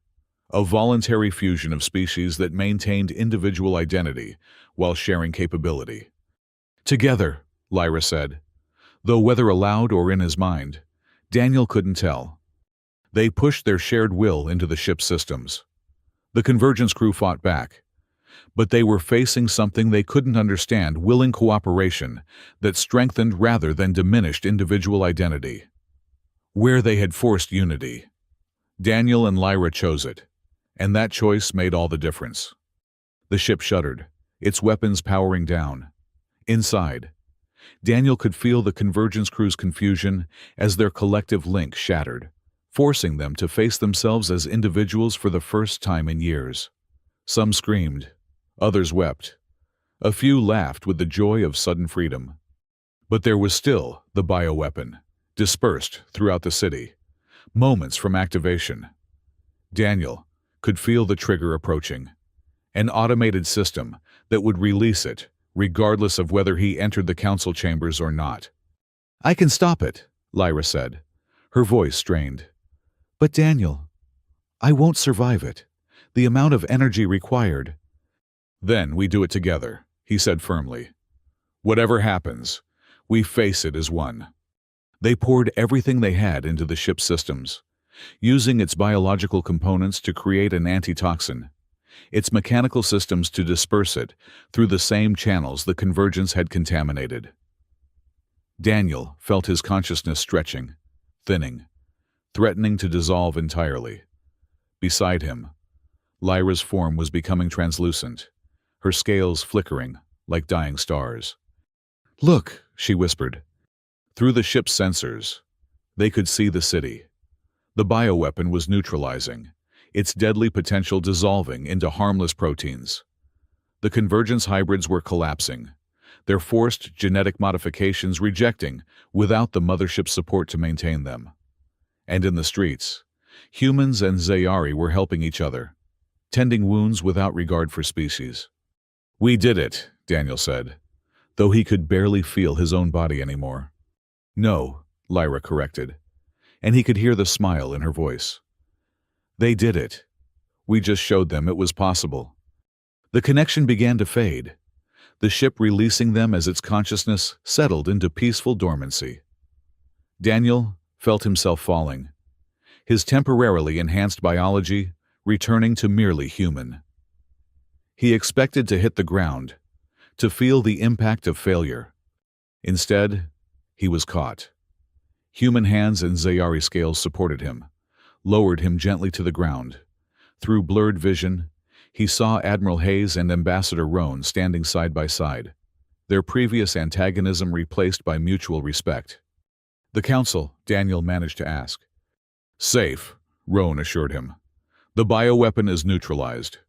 [SPEAKER 1] A voluntary fusion of species that maintained individual identity while sharing capability. Together, Lyra said, though whether aloud or in his mind, Daniel couldn't tell. They pushed their shared will into the ship's systems. The Convergence crew fought back, but they were facing something they couldn't understand: willing cooperation that strengthened rather than diminished individual identity. Where they had forced unity, Daniel and Lyra chose it, and that choice made all the difference. The ship shuddered, its weapons powering down. Inside, Daniel could feel the Convergence crew's confusion as their collective link shattered, forcing them to face themselves as individuals for the first time in years. Some screamed, others wept. A few laughed with the joy of sudden freedom. But there was still the bioweapon, dispersed throughout the city, moments from activation. Daniel could feel the trigger approaching, an automated system that would release it, regardless of whether he entered the council chambers or not. "I can stop it," Lyra said, her voice strained. "But Daniel, I won't survive it. The amount of energy required." "Then we do it together," he said firmly. "Whatever happens, we face it as one." They poured everything they had into the ship's systems, using its biological components to create an antitoxin, its mechanical systems to disperse it through the same channels the Convergence had contaminated. Daniel felt his consciousness stretching, thinning, threatening to dissolve entirely. Beside him, Lyra's form was becoming translucent, her scales flickering like dying stars. "Look," she whispered. Through the ship's sensors, they could see the city. The bioweapon was neutralizing, its deadly potential dissolving into harmless proteins. The Convergence hybrids were collapsing, their forced genetic modifications rejecting without the mothership's support to maintain them. And in the streets, humans and Zayari were helping each other, tending wounds without regard for species. "We did it," Daniel said, though he could barely feel his own body anymore. "No," Lyra corrected, and he could hear the smile in her voice. "They did it. We just showed them it was possible." The connection began to fade, the ship releasing them as its consciousness settled into peaceful dormancy. Daniel felt himself falling, his temporarily enhanced biology returning to merely human. He expected to hit the ground, to feel the impact of failure. Instead, he was caught. Human hands and Zayari scales supported him, lowered him gently to the ground. Through blurred vision, he saw Admiral Hayes and Ambassador Roan standing side by side, their previous antagonism replaced by mutual respect. "The Council," Daniel managed to ask. "Safe," Roan assured him. "The bioweapon is neutralized.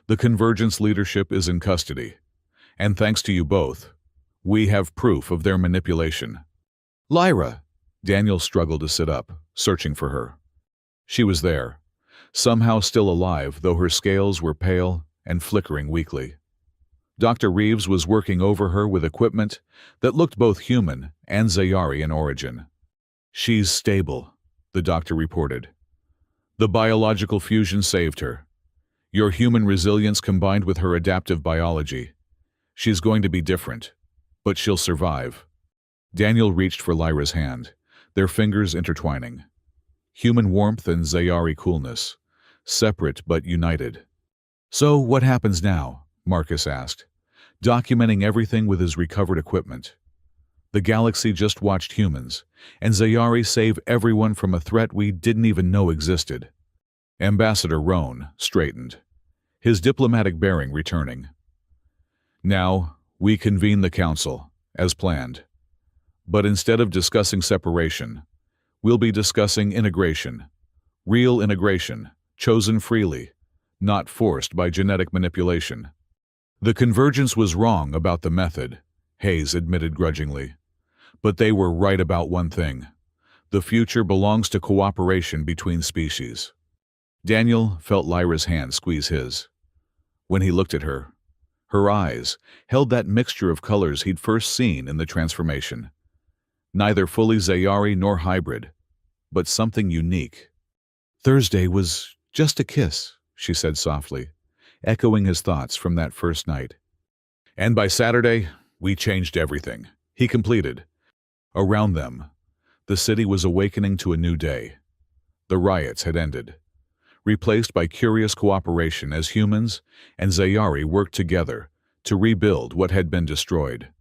[SPEAKER 1] The Convergence leadership is in custody. And thanks to you both, we have proof of their manipulation." "Lyra!" Daniel struggled to sit up, searching for her. She was there, somehow still alive, though her scales were pale and flickering weakly. Dr. Reeves was working over her with equipment that looked both human and Zayari in origin. "She's stable," the doctor reported. "The biological fusion saved her. Your human resilience combined with her adaptive biology. She's going to be different, but she'll survive." Daniel reached for Lyra's hand, their fingers intertwining. Human warmth and Zayari coolness, separate but united. "So what happens now?" Marcus asked, documenting everything with his recovered equipment. "The galaxy just watched humans, and Zayari save everyone from a threat we didn't even know existed." Ambassador Roan straightened, his diplomatic bearing returning. "Now, we convene the Council, as planned. But instead of discussing separation, we'll be discussing integration. Real integration, chosen freely, not forced by genetic manipulation." The Convergence was wrong about the method, Hayes admitted grudgingly. But they were right about one thing. The future belongs to cooperation between species. Daniel felt Lyra's hand squeeze his. When he looked at her, her eyes held that mixture of colors he'd first seen in the transformation. Neither fully Zayari nor hybrid, but something unique. "Thursday was just a kiss," she said softly, echoing his thoughts from that first night. "And by Saturday, we changed everything," he completed. Around them, the city was awakening to a new day. The riots had ended, replaced by curious cooperation as humans and Zayari worked together to rebuild what had been destroyed.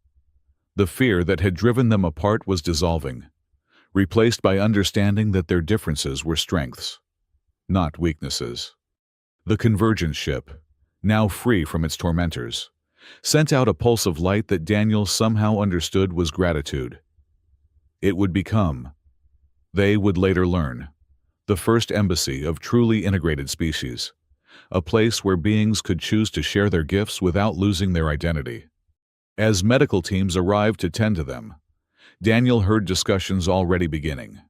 [SPEAKER 1] The fear that had driven them apart was dissolving, replaced by understanding that their differences were strengths, not weaknesses. The Convergence ship, now free from its tormentors, sent out a pulse of light that Daniel somehow understood was gratitude. It would become, they would later learn, the first embassy of truly integrated species, a place where beings could choose to share their gifts without losing their identity. As medical teams arrived to tend to them, Daniel heard discussions already beginning.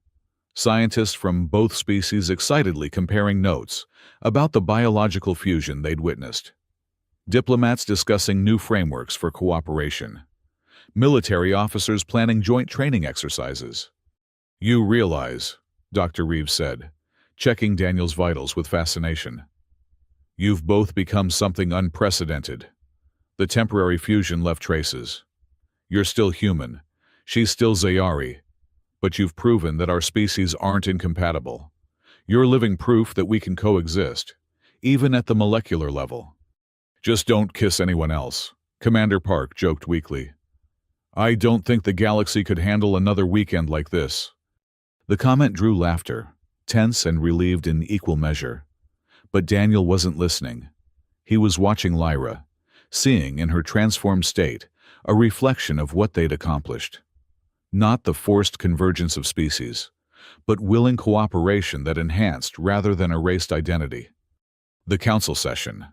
[SPEAKER 1] Scientists from both species excitedly comparing notes about the biological fusion they'd witnessed. Diplomats discussing new frameworks for cooperation. Military officers planning joint training exercises. "You realize," Dr. Reeves said, checking Daniel's vitals with fascination, "you've both become something unprecedented. The temporary fusion left traces. You're still human. She's still Zayari. But you've proven that our species aren't incompatible. You're living proof that we can coexist, even at the molecular level." "Just don't kiss anyone else," Commander Park joked weakly. "I don't think the galaxy could handle another weekend like this." The comment drew laughter, tense and relieved in equal measure. But Daniel wasn't listening. He was watching Lyra, seeing in her transformed state a reflection of what they'd accomplished. Not the forced convergence of species, but willing cooperation that enhanced rather than erased identity. The council session,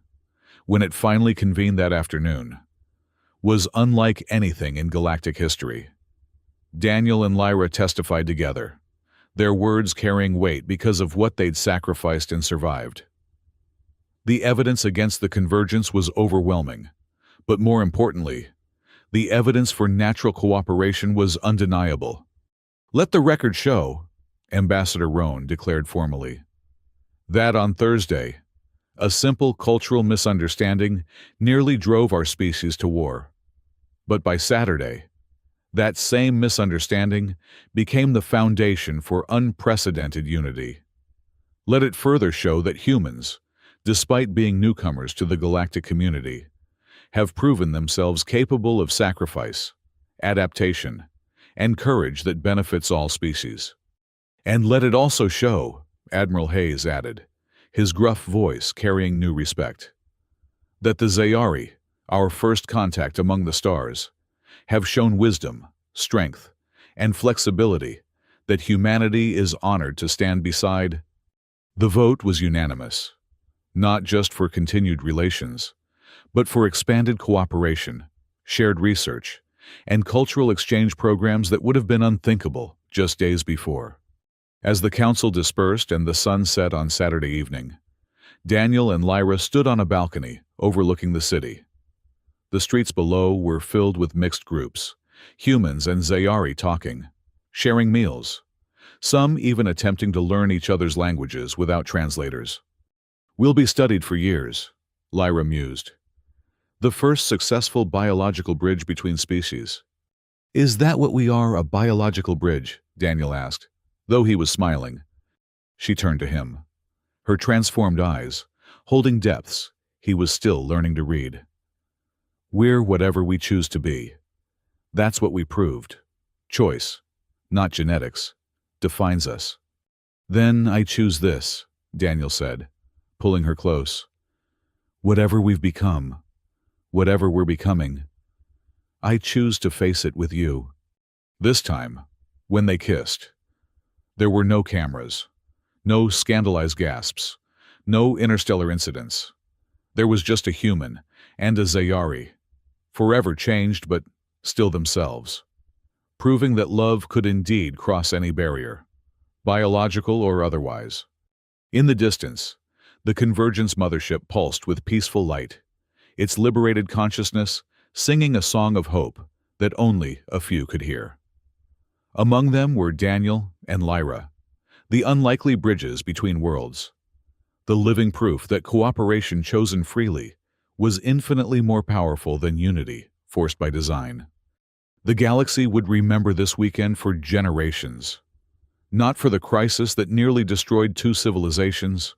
[SPEAKER 1] when it finally convened that afternoon, was unlike anything in galactic history. Daniel and Lyra testified together, their words carrying weight because of what they'd sacrificed and survived. The evidence against the convergence was overwhelming, but more importantly, the evidence for natural cooperation was undeniable. "Let the record show," Ambassador Roan declared formally, "that on Thursday, a simple cultural misunderstanding nearly drove our species to war. But by Saturday, that same misunderstanding became the foundation for unprecedented unity. Let it further show that humans, despite being newcomers to the galactic community, have proven themselves capable of sacrifice, adaptation, and courage that benefits all species. And let it also show," Admiral Hayes added, his gruff voice carrying new respect, "that the Zayari, our first contact among the stars, have shown wisdom, strength, and flexibility that humanity is honored to stand beside." The vote was unanimous, not just for continued relations, but for expanded cooperation, shared research, and cultural exchange programs that would have been unthinkable just days before. As the council dispersed and the sun set on Saturday evening, Daniel and Lyra stood on a balcony overlooking the city. The streets below were filled with mixed groups, humans and Zayari talking, sharing meals, some even attempting to learn each other's languages without translators. "We'll be studied for years," Lyra mused. "The first successful biological bridge between species." "Is that what we are, a biological bridge?" Daniel asked, though he was smiling. She turned to him, her transformed eyes, holding depths he was still learning to read. "We're whatever we choose to be. That's what we proved. Choice, not genetics, defines us." "Then I choose this," Daniel said, pulling her close. "Whatever we've become, whatever we're becoming, I choose to face it with you." This time, when they kissed, there were no cameras, no scandalized gasps, no interstellar incidents. There was just a human and a Zayari, forever changed but still themselves, proving that love could indeed cross any barrier, biological or otherwise. In the distance, the Convergence mothership pulsed with peaceful light, its liberated consciousness singing a song of hope that only a few could hear. Among them were Daniel and Lyra, the unlikely bridges between worlds, the living proof that cooperation chosen freely was infinitely more powerful than unity forced by design. The galaxy would remember this weekend for generations, not for the crisis that nearly destroyed two civilizations,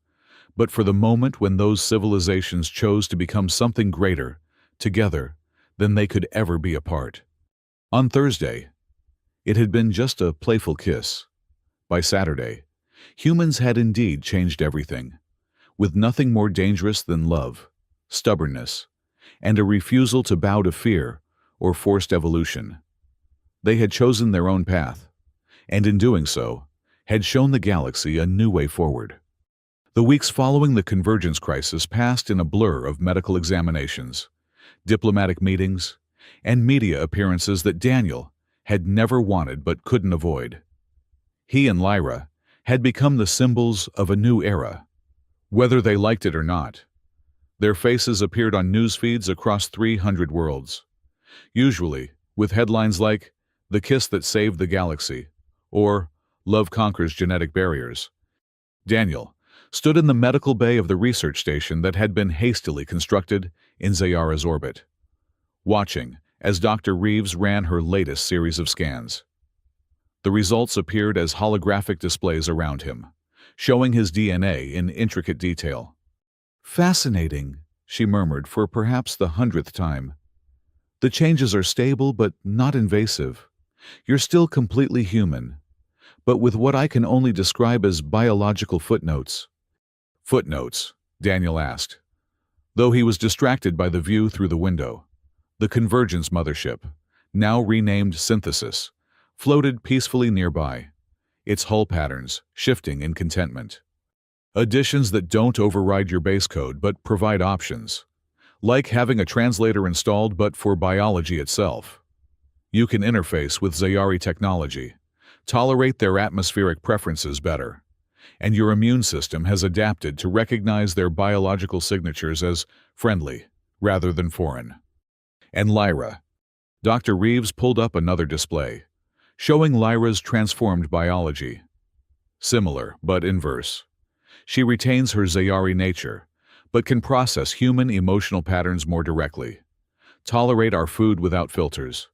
[SPEAKER 1] but for the moment when those civilizations chose to become something greater, together, than they could ever be apart. On Thursday, it had been just a playful kiss. By Saturday, humans had indeed changed everything, with nothing more dangerous than love, stubbornness, and a refusal to bow to fear or forced evolution. They had chosen their own path, and in doing so, had shown the galaxy a new way forward. The weeks following the convergence crisis passed in a blur of medical examinations, diplomatic meetings, and media appearances that Daniel had never wanted but couldn't avoid. He and Lyra had become the symbols of a new era. Whether they liked it or not, their faces appeared on news feeds across 300 worlds, usually with headlines like "The Kiss That Saved the Galaxy" or "Love Conquers Genetic Barriers." Daniel stood in the medical bay of the research station that had been hastily constructed in Zayara's orbit, watching as Dr. Reeves ran her latest series of scans. The results appeared as holographic displays around him, showing his DNA in intricate detail. "Fascinating," she murmured for perhaps the 100th time. "The changes are stable but not invasive. You're still completely human, but with what I can only describe as biological footnotes." "Footnotes?" Daniel asked, though he was distracted by the view through the window. The Convergence mothership, now renamed Synthesis, floated peacefully nearby, its hull patterns shifting in contentment. "Additions that don't override your base code but provide options, like having a translator installed but for biology itself. You can interface with Zayari technology, tolerate their atmospheric preferences better, and your immune system has adapted to recognize their biological signatures as friendly rather than foreign." And Lyra. Dr. Reeves pulled up another display, showing Lyra's transformed biology. Similar, but inverse. She retains her Zayari nature, but can process human emotional patterns more directly, tolerate our food without filters,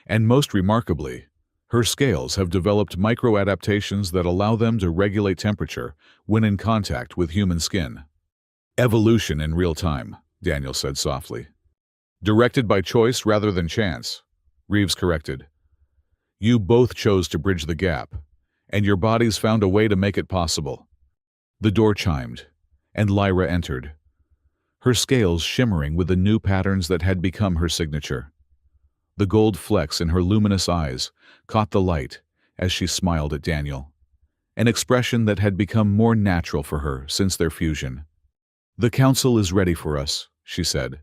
[SPEAKER 1] and most remarkably, her scales have developed micro-adaptations that allow them to regulate temperature when in contact with human skin. "Evolution in real time," Daniel said softly. "Directed by choice rather than chance," Reeves corrected. "You both chose to bridge the gap, and your bodies found a way to make it possible." The door chimed, and Lyra entered, her scales shimmering with the new patterns that had become her signature. The gold flecks in her luminous eyes caught the light as she smiled at Daniel, an expression that had become more natural for her since their fusion. "The council is ready for us," she said,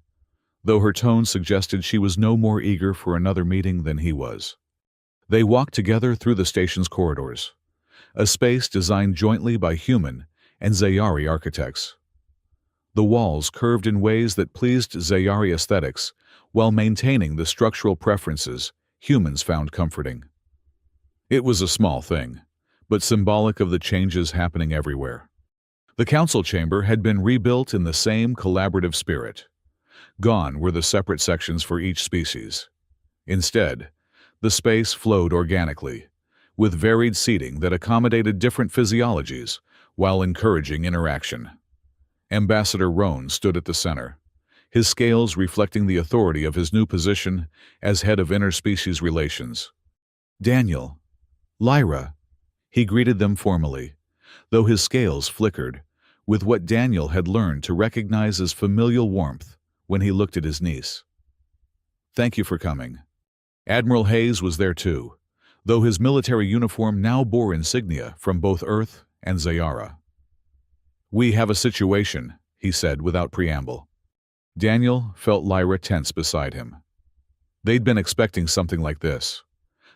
[SPEAKER 1] though her tone suggested she was no more eager for another meeting than he was. They walked together through the station's corridors, a space designed jointly by human and Zayari architects. The walls curved in ways that pleased Zayari aesthetics while maintaining the structural preferences humans found comforting. It was a small thing, but symbolic of the changes happening everywhere. The council chamber had been rebuilt in the same collaborative spirit. Gone were the separate sections for each species. Instead, the space flowed organically, with varied seating that accommodated different physiologies while encouraging interaction. Ambassador Roan stood at the center, his scales reflecting the authority of his new position as head of interspecies relations. "Daniel, Lyra," he greeted them formally, though his scales flickered, with what Daniel had learned to recognize as familial warmth when he looked at his niece. "Thank you for coming." Admiral Hayes was there too, though his military uniform now bore insignia from both Earth and Zayara. "We have a situation," he said without preamble. Daniel felt Lyra tense beside him. They'd been expecting something like this.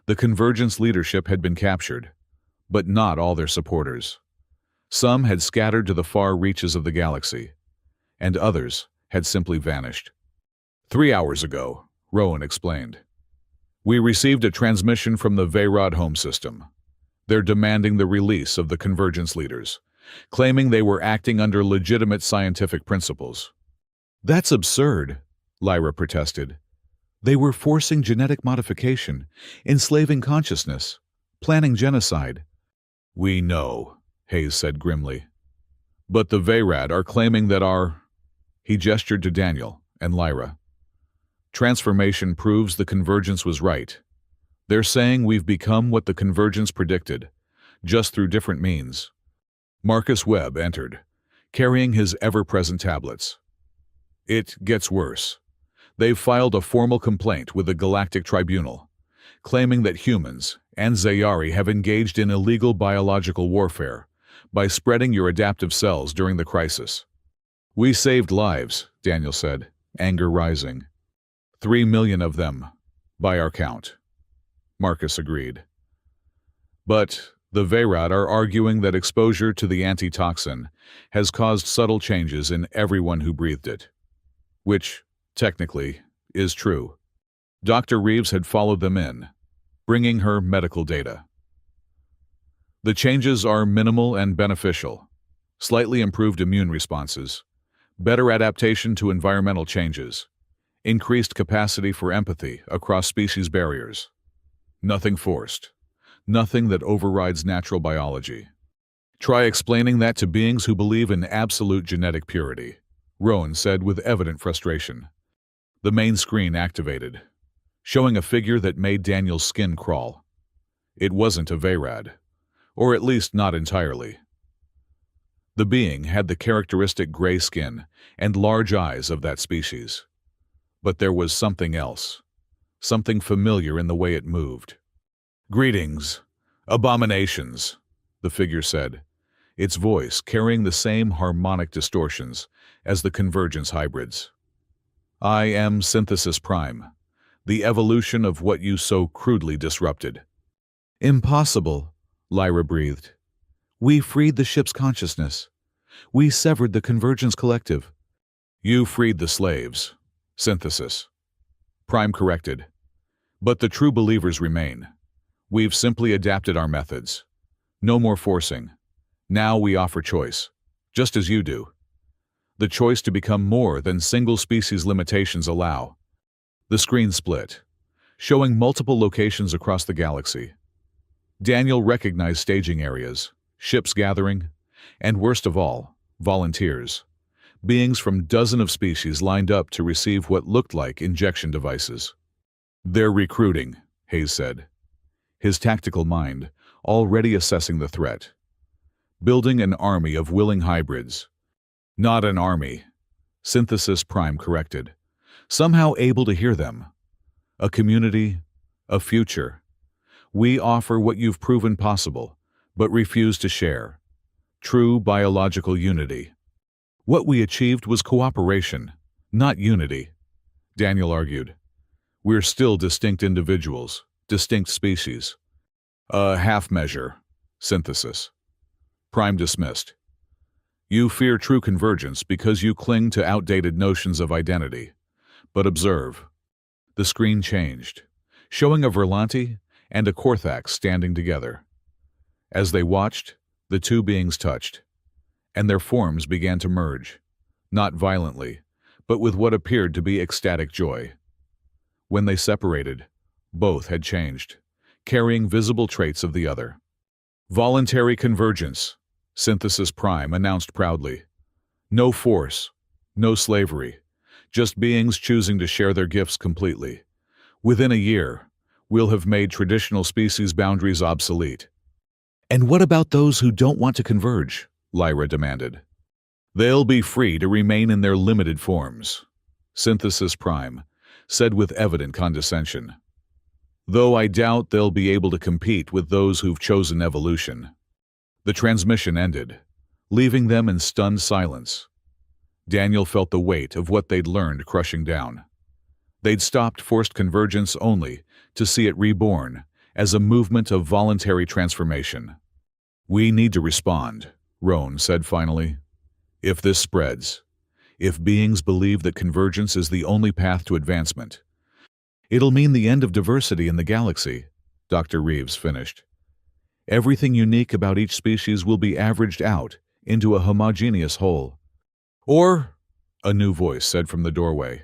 [SPEAKER 1] The Convergence leadership had been captured, but not all their supporters. Some had scattered to the far reaches of the galaxy, and others had simply vanished. 3 hours ago, Rowan explained. "We received a transmission from the Vayrod home system. They're demanding the release of the Convergence leaders, claiming they were acting under legitimate scientific principles." "That's absurd," Lyra protested. "They were forcing genetic modification, enslaving consciousness, planning genocide." "We know," Hayes said grimly. "But the Vayrad are claiming that our—" He gestured to Daniel and Lyra. "Transformation proves the Convergence was right. They're saying we've become what the Convergence predicted, just through different means." Marcus Webb entered, carrying his ever-present tablets. "It gets worse. They've filed a formal complaint with the Galactic Tribunal, claiming that humans and Zayari have engaged in illegal biological warfare by spreading your adaptive cells during the crisis. We saved lives, Daniel said, anger rising. 3 million of them, by our count. Marcus agreed. But the Vayrad are arguing that exposure to the antitoxin has caused subtle changes in everyone who breathed it. Which, technically, is true. Dr. Reeves had followed them in, bringing her medical data. The changes are minimal and beneficial. Slightly improved immune responses, better adaptation to environmental changes, increased capacity for empathy across species barriers. Nothing forced. Nothing that overrides natural biology. Try explaining that to beings who believe in absolute genetic purity, Rowan said with evident frustration. The main screen activated, showing a figure that made Daniel's skin crawl. It wasn't a Vayrad, or at least not entirely. The being had the characteristic gray skin and large eyes of that species. But there was something else, something familiar in the way it moved. "Greetings, abominations," the figure said, its voice carrying the same harmonic distortions as the Convergence hybrids. "I am Synthesis Prime, the evolution of what you so crudely disrupted."
[SPEAKER 2] "Impossible," Lyra breathed. "We freed the ship's consciousness. We severed the Convergence Collective."
[SPEAKER 1] "You freed the slaves. Synthesis." Prime corrected. "But the true believers remain. We've simply adapted our methods. No more forcing. Now we offer choice, just as you do. The choice to become more than single-species limitations allow." The screen split, showing multiple locations across the galaxy. Daniel recognized staging areas, ships gathering, and worst of all, volunteers. Beings from dozens of species lined up to receive what looked like injection devices. "They're recruiting," Hayes said, his tactical mind already assessing the threat. "Building an army of willing hybrids." "Not an army," Synthesis Prime corrected, somehow able to hear them. "A community, a future. We offer what you've proven possible, but refuse to share. True biological unity." "What we achieved was cooperation, not unity," Daniel argued. "We're still distinct individuals, distinct species." "A half measure," Synthesis. Prime dismissed. "You fear true convergence because you cling to outdated notions of identity. But observe." The screen changed, showing a Verlanti and a Korthax standing together. As they watched, the two beings touched, and their forms began to merge, not violently, but with what appeared to be ecstatic joy. When they separated, both had changed, carrying visible traits of the other. "Voluntary convergence," Synthesis Prime announced proudly. "No force, no slavery, just beings choosing to share their gifts completely. Within a year, we'll have made traditional species boundaries obsolete."
[SPEAKER 2] "And what about those who don't want to converge?"
[SPEAKER 1] Lyra demanded. "They'll be free to remain in their limited forms," Synthesis Prime said with evident condescension. "Though I doubt they'll be able to compete with those who've chosen evolution." The transmission ended, leaving them in stunned silence. Daniel felt the weight of what they'd learned crushing down. They'd stopped forced convergence only to see it reborn as a movement of voluntary transformation. "We need to respond," Rowan said finally. "If this spreads, if beings believe that convergence is the only path to advancement,
[SPEAKER 2] it'll mean the end of diversity in the galaxy," Dr. Reeves finished. "Everything unique about each species will be averaged out into a homogeneous whole."
[SPEAKER 1] "Or," a new voice said from the doorway,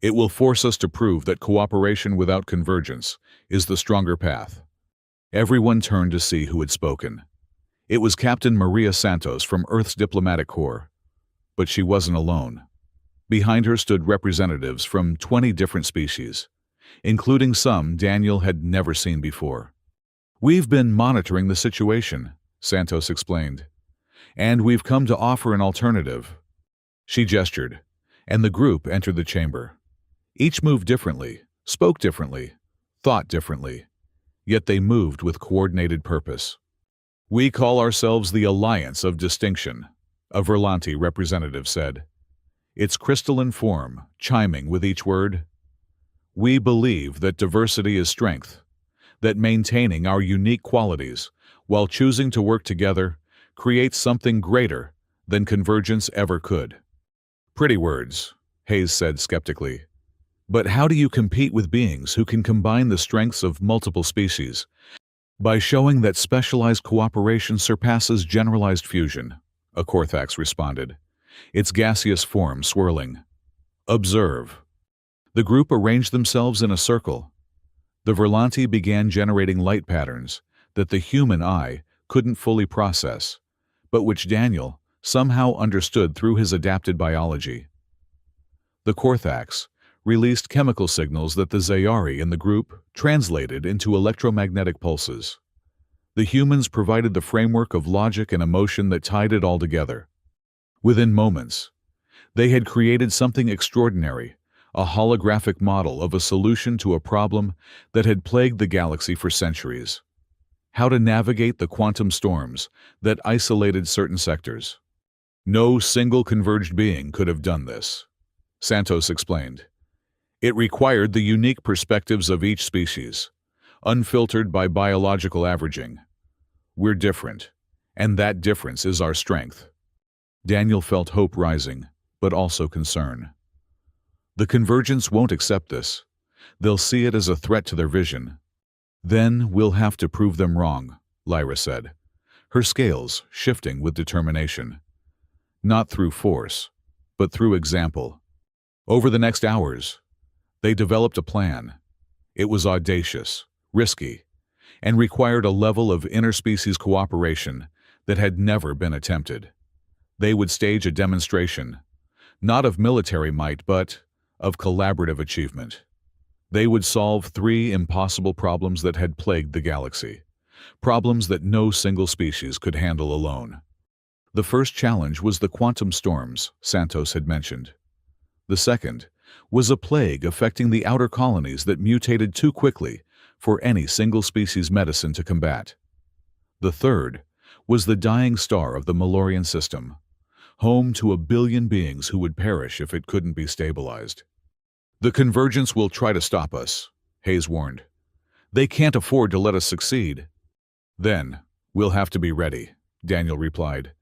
[SPEAKER 1] "it will force us to prove that cooperation without convergence is the stronger path." Everyone turned to see who had spoken. It was Captain Maria Santos from Earth's Diplomatic Corps. But she wasn't alone. Behind her stood representatives from 20 different species, including some Daniel had never seen before. "We've been monitoring the situation," Santos explained, "and we've come to offer an alternative." She gestured, and the group entered the chamber. Each moved differently, spoke differently, thought differently, yet they moved with coordinated purpose. "We call ourselves the Alliance of Distinction," a Verlanti representative said, its crystalline form chiming with each word. "We believe that diversity is strength, that maintaining our unique qualities while choosing to work together creates something greater than convergence ever could." "Pretty words," Hayes said skeptically. "But how do you compete with beings who can combine the strengths of multiple species?" "By showing that specialized cooperation surpasses generalized fusion," a Korthax responded, its gaseous form swirling. "Observe." The group arranged themselves in a circle. The Verlanti began generating light patterns that the human eye couldn't fully process, but which Daniel somehow understood through his adapted biology. The Korthax released chemical signals that the Zayari in the group translated into electromagnetic pulses. The humans provided the framework of logic and emotion that tied it all together. Within moments, they had created something extraordinary, a holographic model of a solution to a problem that had plagued the galaxy for centuries: how to navigate the quantum storms that isolated certain sectors. "No single converged being could have done this," Santos explained. "It required the unique perspectives of each species, unfiltered by biological averaging. We're different, and that difference is our strength." Daniel felt hope rising, but also concern. The Convergence won't accept this. They'll see it as a threat to their vision. "Then we'll have to prove them wrong," Lyra said, her scales shifting with determination. Not through force, but through example. Over the next hours, they developed a plan. It was audacious, risky, and required a level of interspecies cooperation that had never been attempted. They would stage a demonstration, not of military might, but of collaborative achievement. They would solve 3 impossible problems that had plagued the galaxy, problems that no single species could handle alone. The first challenge was the quantum storms Santos had mentioned. The second was a plague affecting the outer colonies that mutated too quickly for any single species medicine to combat. The third was the dying star of the Malorian system, home to 1 billion beings who would perish if it couldn't be stabilized. "The Convergence will try to stop us," Hayes warned. "They can't afford to let us succeed." "Then we'll have to be ready," Daniel replied,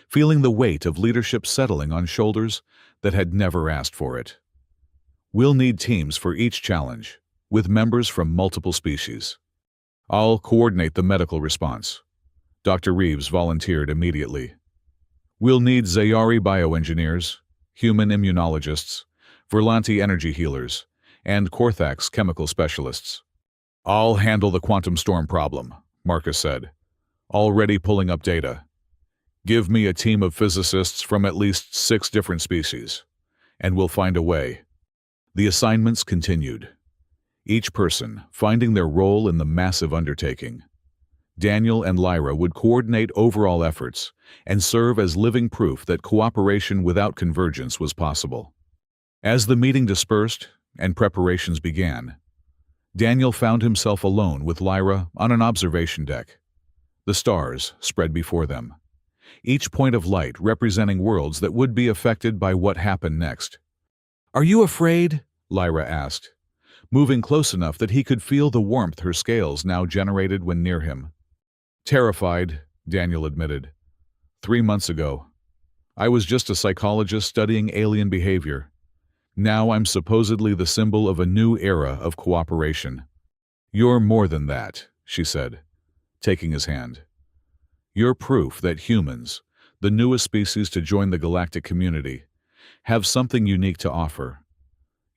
[SPEAKER 1] feeling the weight of leadership settling on shoulders that had never asked for it. "We'll need teams for each challenge, with members from multiple species. I'll coordinate the medical response." Dr. Reeves volunteered immediately. "We'll need Zayari bioengineers, human immunologists, Verlanti energy healers, and Korthax chemical specialists." "I'll handle the quantum storm problem," Marcus said, already pulling up data. "Give me a team of physicists from at least 6 different species, and we'll find a way." The assignments continued, each person finding their role in the massive undertaking. Daniel and Lyra would coordinate overall efforts and serve as living proof that cooperation without convergence was possible. As the meeting dispersed and preparations began, Daniel found himself alone with Lyra on an observation deck. The stars spread before them, each point of light representing worlds that would be affected by what happened next. "Are you afraid?" Lyra asked, moving close enough that he could feel the warmth her scales now generated when near him. "Terrified," Daniel admitted. 3 months ago, I was just a psychologist studying alien behavior. Now I'm supposedly the symbol of a new era of cooperation." "You're more than that," she said, taking his hand. "You're proof that humans, the newest species to join the galactic community, have something unique to offer.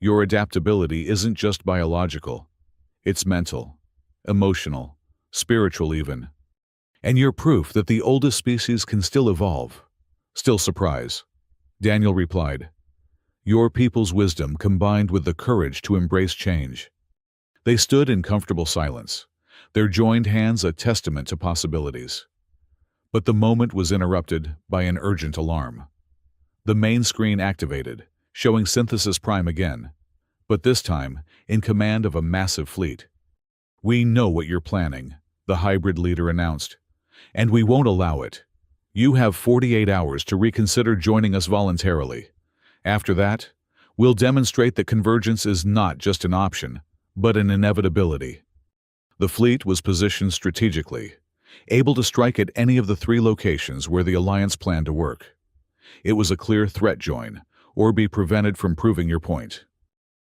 [SPEAKER 1] Your adaptability isn't just biological. It's mental, emotional, spiritual even. And you're proof that the oldest species can still evolve, still surprise." Daniel replied, "Your people's wisdom combined with the courage to embrace change." They stood in comfortable silence, their joined hands a testament to possibilities. But the moment was interrupted by an urgent alarm. The main screen activated, showing Synthesis Prime again, but this time in command of a massive fleet.
[SPEAKER 2] "We know what you're planning," the hybrid leader announced, "and we won't allow it. You have 48 hours to reconsider joining us voluntarily. After that, we'll demonstrate that convergence is not just an option, but an inevitability." The fleet was positioned strategically, able to strike at any of the 3 locations where the Alliance planned to work. It was a clear threat: join, or be prevented from proving your point.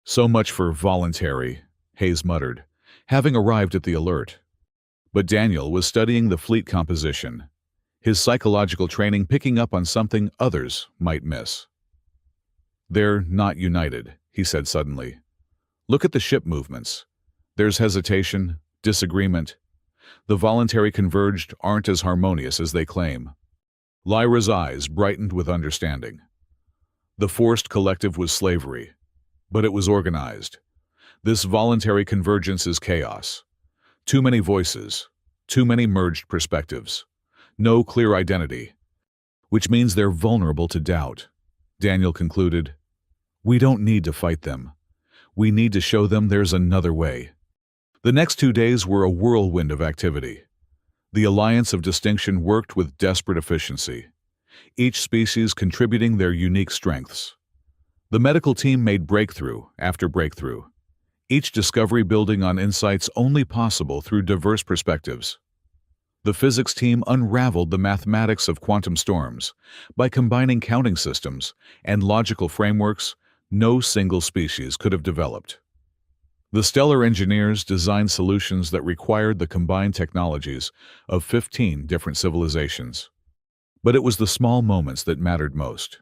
[SPEAKER 2] "So much for voluntary," Hayes muttered, having arrived at the alert. But Daniel was studying the fleet composition, his psychological training picking up on something others might miss. "They're not united," he said suddenly. "Look at the ship movements. There's hesitation, disagreement. The voluntary converged aren't as harmonious as they claim." Lyra's eyes brightened with understanding. The forced collective was slavery, but it was organized. This voluntary convergence is chaos. Too many voices, too many merged perspectives, no clear identity, which means they're vulnerable to doubt. Daniel concluded, "We don't need to fight them. We need to show them there's another way." The next 2 days were a whirlwind of activity. The Alliance of Distinction worked with desperate efficiency, each species contributing their unique strengths. The medical team made breakthrough after breakthrough, each discovery building on insights only possible through diverse perspectives. The physics team unraveled the mathematics of quantum storms by combining counting systems and logical frameworks no single species could have developed. The stellar engineers designed solutions that required the combined technologies of 15 different civilizations. But it was the small moments that mattered most.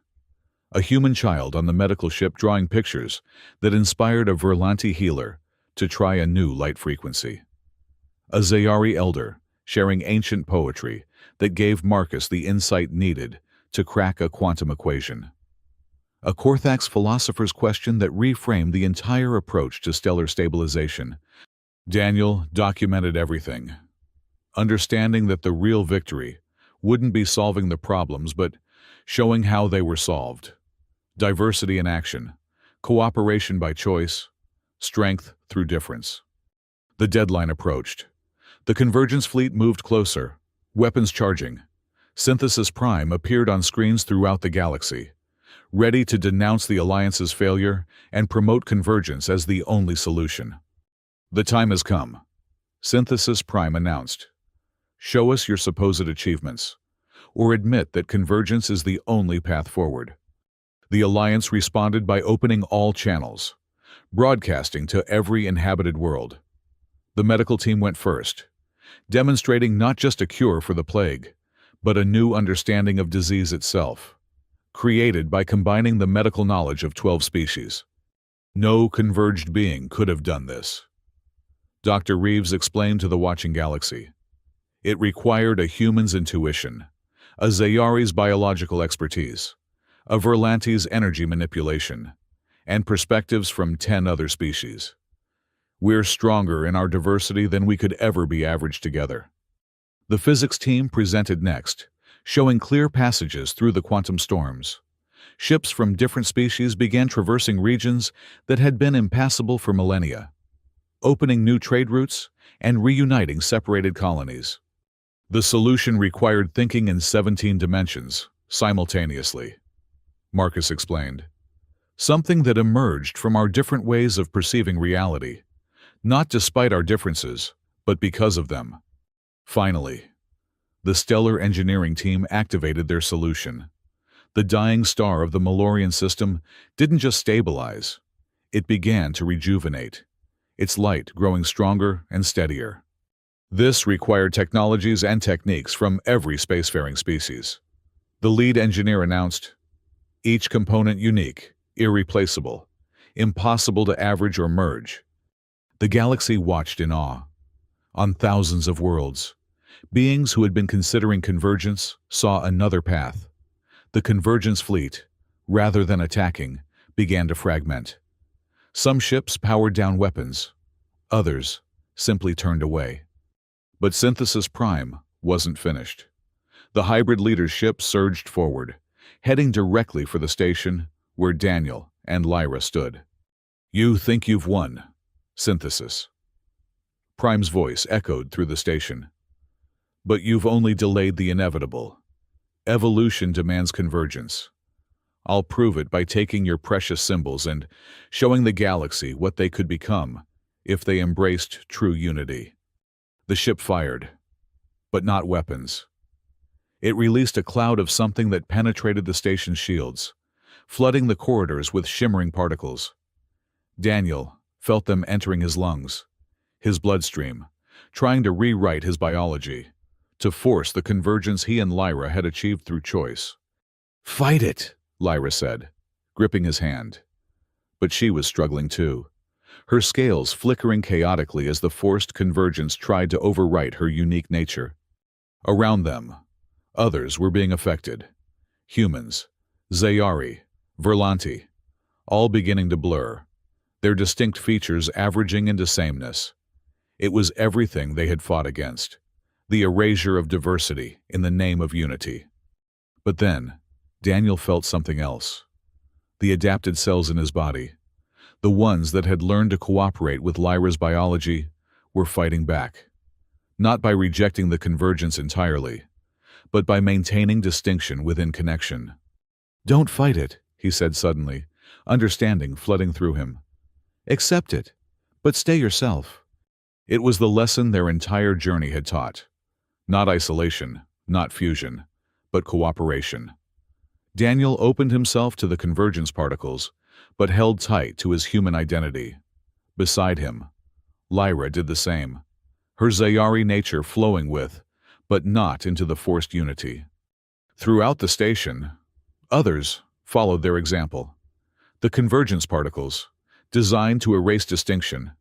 [SPEAKER 2] A human child on the medical ship drawing pictures that inspired a Verlanti healer to try a new light frequency. A Zayari elder sharing ancient poetry that gave Marcus the insight needed to crack a quantum equation. A Korthax philosopher's question that reframed the entire approach to stellar stabilization. Daniel documented everything, understanding that the real victory wouldn't be solving the problems but showing how they were solved. Diversity in action, cooperation by choice, strength through difference. The deadline approached. The Convergence fleet moved closer, weapons charging. Synthesis Prime appeared on screens throughout the galaxy, ready to denounce the Alliance's failure and promote convergence as the only solution. "The time has come," Synthesis Prime announced. "Show us your supposed achievements, or admit that convergence is the only path forward." The Alliance responded by opening all channels, broadcasting to every inhabited world. The medical team went first, demonstrating not just a cure for the plague, but a new understanding of disease itself, created by combining the medical knowledge of 12 species. No converged being could have done this. Dr. Reeves explained to the watching galaxy. It required a human's intuition, a Zayari's biological expertise, a Verlanti's energy manipulation, and perspectives from 10 other species. We're stronger in our diversity than we could ever be averaged together. The physics team presented next, showing clear passages through the quantum storms. Ships from different species began traversing regions that had been impassable for millennia, opening new trade routes and reuniting separated colonies. The solution required thinking in 17 dimensions, simultaneously, Marcus explained. Something that emerged from our different ways of perceiving reality, not despite our differences, but because of them. Finally, the stellar engineering team activated their solution. The dying star of the Malorian system didn't just stabilize, it began to rejuvenate, its light growing stronger and steadier. This required technologies and techniques from every spacefaring species. The lead engineer announced, each component unique, irreplaceable, impossible to average or merge. The galaxy watched in awe. On thousands of worlds, beings who had been considering convergence saw another path. The Convergence fleet, rather than attacking, began to fragment. Some ships powered down weapons, others simply turned away. But Synthesis Prime wasn't finished. The hybrid leader's ship surged forward, heading directly for the station where Daniel and Lyra stood. "You think you've won, Synthesis."
[SPEAKER 1] Prime's voice echoed through the station. But you've only delayed the inevitable. Evolution demands convergence. I'll prove it by taking your precious symbols and showing the galaxy what they could become if they embraced true unity. The ship fired, but not weapons. It released a cloud of something that penetrated the station's shields, flooding the corridors with shimmering particles. Daniel felt them entering his lungs, his bloodstream, trying to rewrite his biology, to force the convergence he and Lyra had achieved through choice. "Fight it," Lyra said, gripping his hand. But she was struggling too, her scales flickering chaotically as the forced convergence tried to overwrite her unique nature. Around them, others were being affected. Humans, Zayari, Verlanti, all beginning to blur, their distinct features averaging into sameness. It was everything they had fought against, the erasure of diversity in the name of unity. But then, Daniel felt something else. The adapted cells in his body, the ones that had learned to cooperate with Lyra's biology, were fighting back. Not by rejecting the convergence entirely, but by maintaining distinction within connection. "Don't fight it," he said suddenly, understanding flooding through him. "Accept it, but stay yourself." It was the lesson their entire journey had taught. Not isolation, not fusion, but cooperation. Daniel opened himself to the convergence particles, but held tight to his human identity. Beside him, Lyra did the same, her Zayari nature flowing with, but not into the forced unity. Throughout the station, others followed their example. The convergence particles, designed to erase distinction,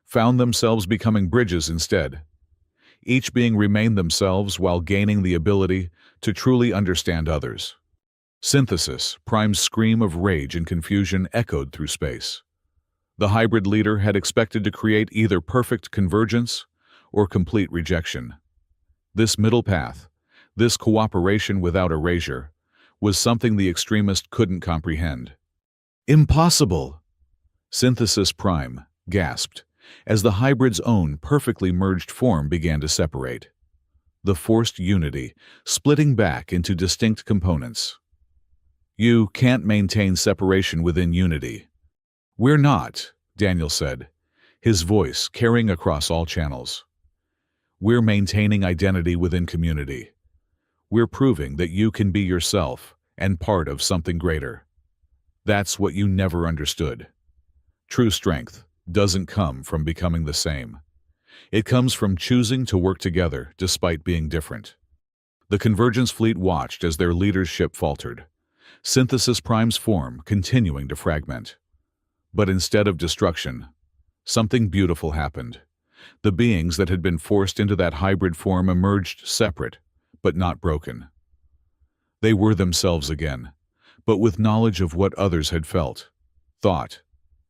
[SPEAKER 1] found themselves becoming bridges instead. Each being remained themselves while gaining the ability to truly understand others. Synthesis, Prime's scream of rage and confusion echoed through space. The hybrid leader had expected to create either perfect convergence or complete rejection. This middle path, this cooperation without erasure, was something the extremist couldn't comprehend. "Impossible!" Synthesis Prime gasped as the hybrid's own perfectly merged form began to separate. The forced unity splitting back into distinct components. "You can't maintain separation within unity." "We're not," Daniel said, his voice carrying across all channels. "We're maintaining identity within community. We're proving that you can be yourself and part of something greater. That's what you never understood. True strength doesn't come from becoming the same. It comes from choosing to work together despite being different." The Convergence fleet watched as their leader's ship faltered, Synthesis Prime's form continuing to fragment. But instead of destruction, something beautiful happened. The beings that had been forced into that hybrid form emerged separate, but not broken. They were themselves again, but with knowledge of what others had felt, thought,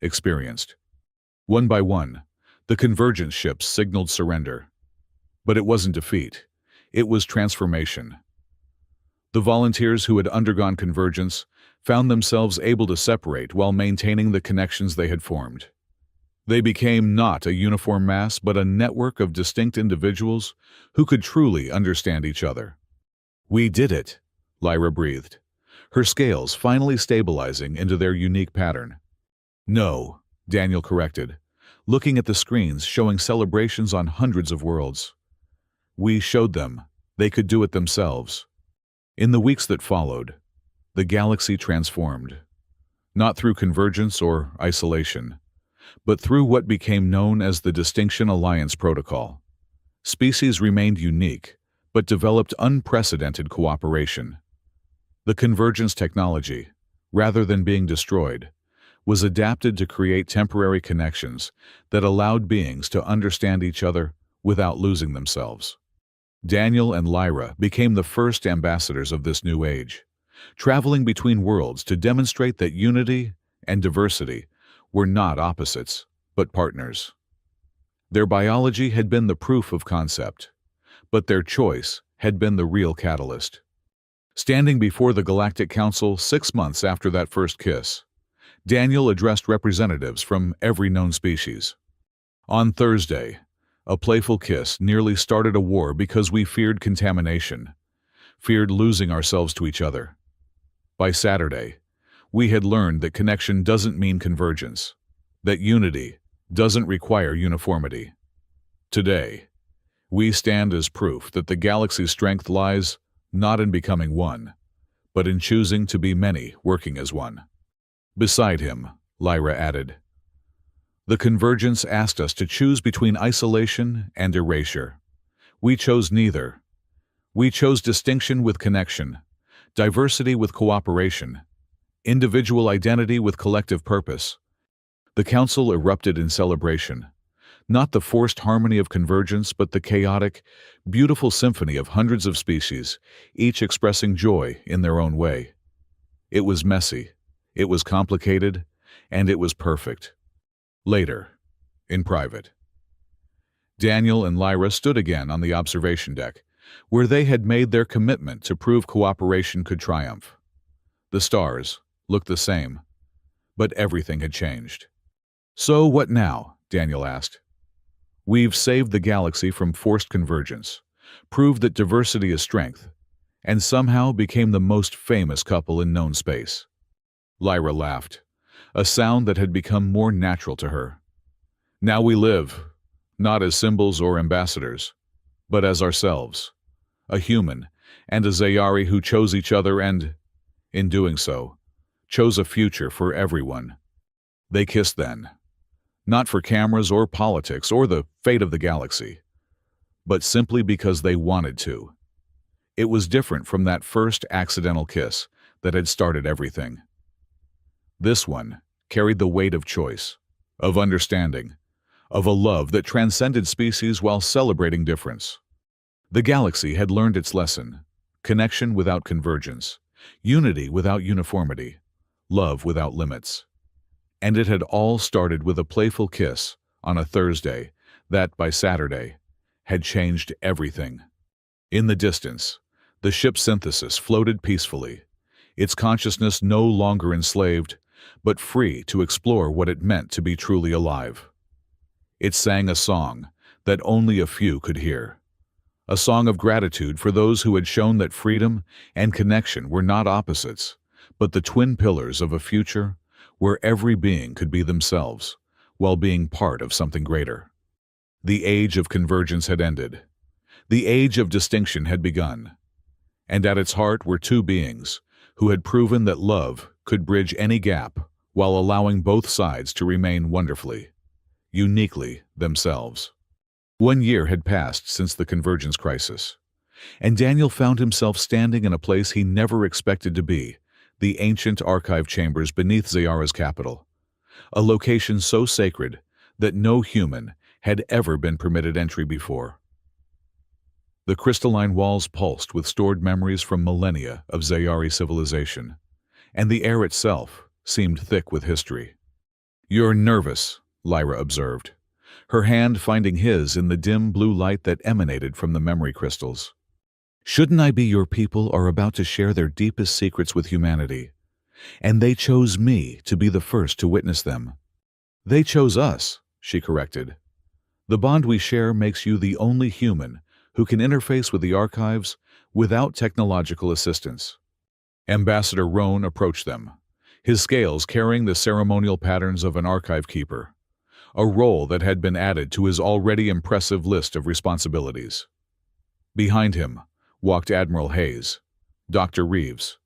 [SPEAKER 1] experienced. One by one, the convergence ships signaled surrender. But it wasn't defeat. It was transformation. The volunteers who had undergone convergence found themselves able to separate while maintaining the connections they had formed. They became not a uniform mass, but a network of distinct individuals who could truly understand each other. "We did it," Lyra breathed, her scales finally stabilizing into their unique pattern. "No," Daniel corrected, looking at the screens showing celebrations on hundreds of worlds. "We showed them they could do it themselves." In the weeks that followed, the galaxy transformed, not through convergence or isolation, but through what became known as the Distinction Alliance Protocol. Species remained unique, but developed unprecedented cooperation. The convergence technology, rather than being destroyed, was adapted to create temporary connections that allowed beings to understand each other without losing themselves. Daniel and Lyra became the first ambassadors of this new age, traveling between worlds to demonstrate that unity and diversity were not opposites, but partners. Their biology had been the proof of concept, but their choice had been the real catalyst. Standing before the Galactic Council 6 months after that first kiss, Daniel addressed representatives from every known species. On Thursday, A playful kiss nearly started a war because we feared contamination, feared losing ourselves to each other. By Saturday, we had learned that connection doesn't mean convergence, that unity doesn't require uniformity. Today, we stand as proof that the galaxy's strength lies not in becoming one, but in choosing to be many working as one. Beside him, Lyra added, the convergence asked us to choose between isolation and erasure. We chose neither. We chose distinction with connection, diversity with cooperation, individual identity with collective purpose. The council erupted in celebration, not the forced harmony of convergence, but the chaotic, beautiful symphony of hundreds of species, each expressing joy in their own way. It was messy, it was complicated, and it was perfect. Later, in private, Daniel and Lyra stood again on the observation deck, where they had made their commitment to prove cooperation could triumph. The stars looked the same, but everything had changed. So what now? Daniel asked. We've saved the galaxy from forced convergence, proved that diversity is strength, and somehow became the most famous couple in known space. Lyra laughed, a sound that had become more natural to her. Now we live, not as symbols or ambassadors, but as ourselves, a human and a Zayari who chose each other and, in doing so, chose a future for everyone. They kissed then, not for cameras or politics or the fate of the galaxy, but simply because they wanted to. It was different from that first accidental kiss that had started everything. This one carried the weight of choice, of understanding, of a love that transcended species while celebrating difference. The galaxy had learned its lesson: connection without convergence, unity without uniformity, love without limits. And it had all started with a playful kiss on a Thursday that, by Saturday, had changed everything. In the distance, the ship Synthesis floated peacefully, its consciousness no longer enslaved, but free to explore what it meant to be truly alive. It sang a song that only a few could hear, a song of gratitude for those who had shown that freedom and connection were not opposites, but the twin pillars of a future where every being could be themselves, while being part of something greater. The age of convergence had ended. The age of distinction had begun. And at its heart were two beings who had proven that love could bridge any gap while allowing both sides to remain wonderfully, uniquely themselves. 1 year had passed since the convergence crisis, and Daniel found himself standing in a place he never expected to be, the ancient archive chambers beneath Zayara's capital, a location so sacred that no human had ever been permitted entry before. The crystalline walls pulsed with stored memories from millennia of Zayari civilization, and the air itself seemed thick with history. "You're nervous," Lyra observed, her hand finding his in the dim blue light that emanated from the memory crystals. "Shouldn't I be? Your people are about to share their deepest secrets with humanity, and they chose me to be the first to witness them." "They chose us," she corrected. "The bond we share makes you the only human who can interface with the archives without technological assistance." Ambassador Roan approached them, his scales carrying the ceremonial patterns of an archive keeper, a role that had been added to his already impressive list of responsibilities. Behind him walked Admiral Hayes, Dr. Reeves,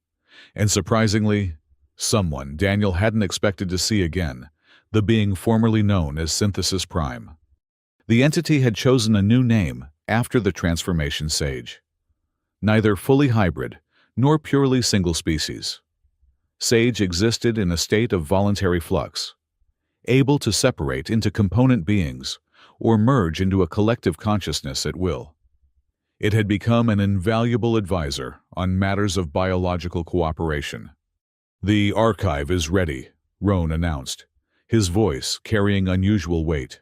[SPEAKER 1] and surprisingly, someone Daniel hadn't expected to see again, the being formerly known as Synthesis Prime. The entity had chosen a new name after the transformation Sage. Neither fully hybrid nor purely single species, Sage existed in a state of voluntary flux, able to separate into component beings or merge into a collective consciousness at will. It had become an invaluable advisor on matters of biological cooperation. "The archive is ready," Roan announced, his voice carrying unusual weight.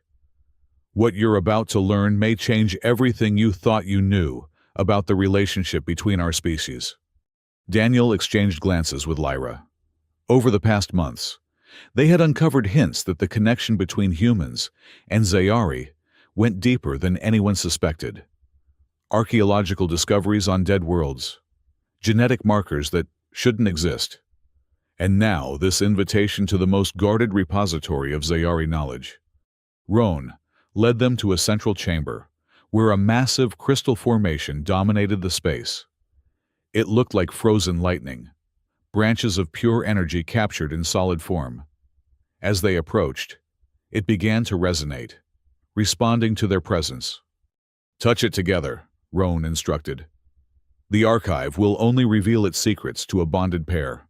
[SPEAKER 1] "What you're about to learn may change everything you thought you knew about the relationship between our species." Daniel exchanged glances with Lyra. Over the past months, they had uncovered hints that the connection between humans and Zayari went deeper than anyone suspected. Archaeological discoveries on dead worlds, genetic markers that shouldn't exist. And now this invitation to the most guarded repository of Zayari knowledge. Roan led them to a central chamber, where a massive crystal formation dominated the space. It looked like frozen lightning, branches of pure energy captured in solid form. As they approached, it began to resonate, responding to their presence. "Touch it together," Roan instructed. "The archive will only reveal its secrets to a bonded pair."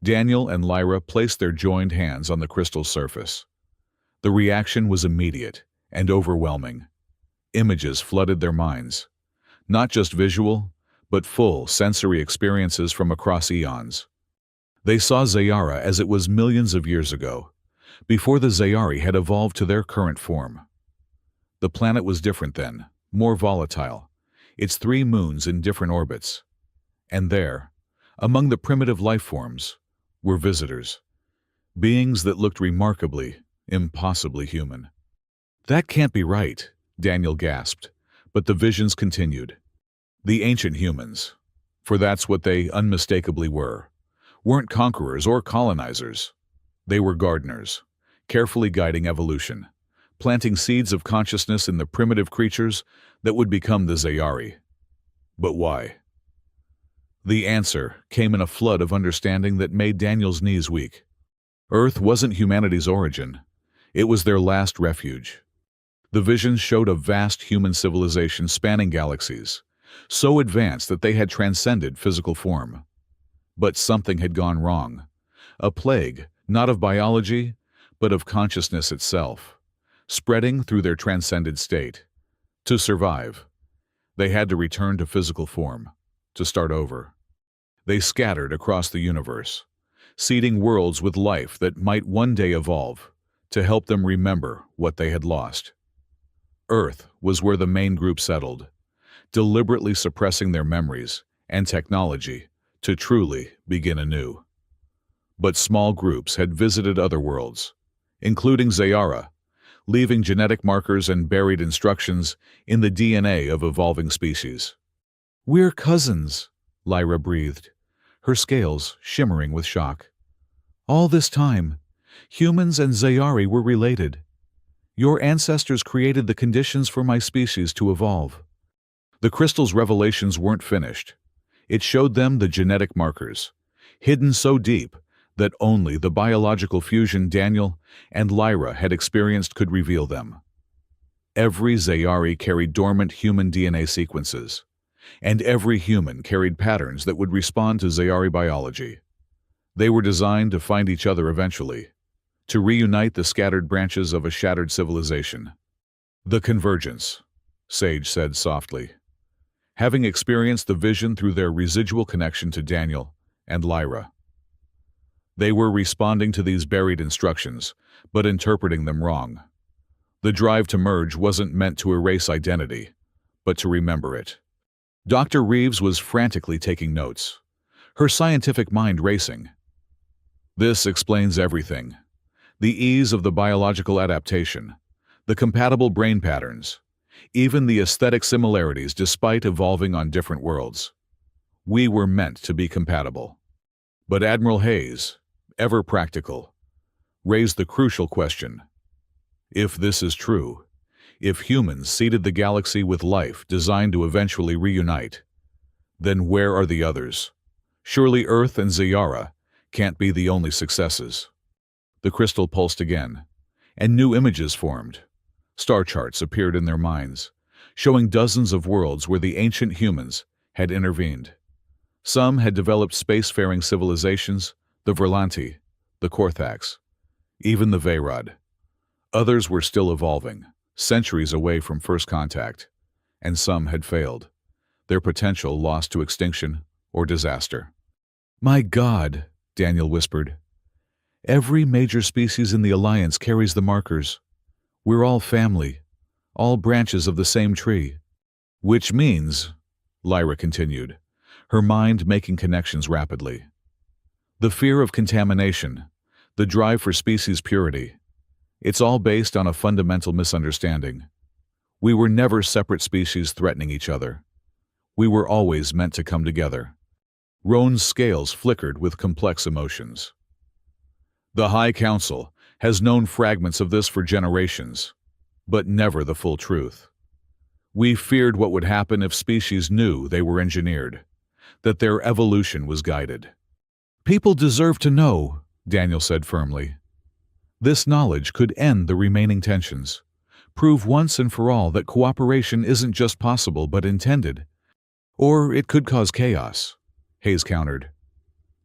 [SPEAKER 1] Daniel and Lyra placed their joined hands on the crystal surface. The reaction was immediate and overwhelming. Images flooded their minds, not just visual, but full sensory experiences from across eons. They saw Zayara as it was millions of years ago, before the Zayari had evolved to their current form. The planet was different then, more volatile, its 3 moons in different orbits. And there, among the primitive life forms, were visitors, beings that looked remarkably, impossibly human. "That can't be right," Daniel gasped, but the visions continued. The ancient humans, for that's what they unmistakably were, weren't conquerors or colonizers. They were gardeners, carefully guiding evolution, planting seeds of consciousness in the primitive creatures that would become the Zayari. But why? The answer came in a flood of understanding that made Daniel's knees weak. Earth wasn't humanity's origin. It was their last refuge. The visions showed a vast human civilization spanning galaxies, so advanced that they had transcended physical form. But something had gone wrong. A plague, not of biology, but of consciousness itself, spreading through their transcended state. To survive, they had to return to physical form, to start over. They scattered across the universe, seeding worlds with life that might one day evolve, to help them remember what they had lost. Earth was where the main group settled, deliberately suppressing their memories and technology to truly begin anew. But small groups had visited other worlds, including Zayara, leaving genetic markers and buried instructions in the DNA of evolving species. "We're cousins," Lyra breathed, her scales shimmering with shock. "All this time, humans and Zayari were related. Your ancestors created the conditions for my species to evolve." The crystal's revelations weren't finished. It showed them the genetic markers, hidden so deep that only the biological fusion Daniel and Lyra had experienced could reveal them. Every Zayari carried dormant human DNA sequences, and every human carried patterns that would respond to Zayari biology. They were designed to find each other eventually, to reunite the scattered branches of a shattered civilization. "The convergence," Sage said softly, having experienced the vision through their residual connection to Daniel and Lyra. They were responding to these buried instructions, but interpreting them wrong. The drive to merge wasn't meant to erase identity, but to remember it. Dr. Reeves was frantically taking notes, her scientific mind racing. "This explains everything. The ease of the biological adaptation, the compatible brain patterns, even the aesthetic similarities despite evolving on different worlds. We were meant to be compatible." But Admiral Hayes, ever practical, raised the crucial question. If this is true, if humans seeded the galaxy with life designed to eventually reunite, then where are the others? Surely Earth and Zayara can't be the only successes. The crystal pulsed again, and new images formed. Star charts appeared in their minds, showing dozens of worlds where the ancient humans had intervened. Some had developed spacefaring civilizations, the Verlanti, the Korthax, even the Vayrod. Others were still evolving, centuries away from first contact, and some had failed, their potential lost to extinction or disaster. "My God," Daniel whispered. "Every major species in the Alliance carries the markers. We're all family, all branches of the same tree." "Which means," Lyra continued, her mind making connections rapidly, "the fear of contamination, the drive for species purity, it's all based on a fundamental misunderstanding. We were never separate species threatening each other. We were always meant to come together. Roan's scales flickered with complex emotions. The High Council has known fragments of this for generations, but never the full truth. We feared what would happen if species knew they were engineered, that their evolution was guided. People deserve to know, Daniel said firmly. This knowledge could end the remaining tensions, prove once and for all that cooperation isn't just possible but intended. Or it could cause chaos, Hayes countered.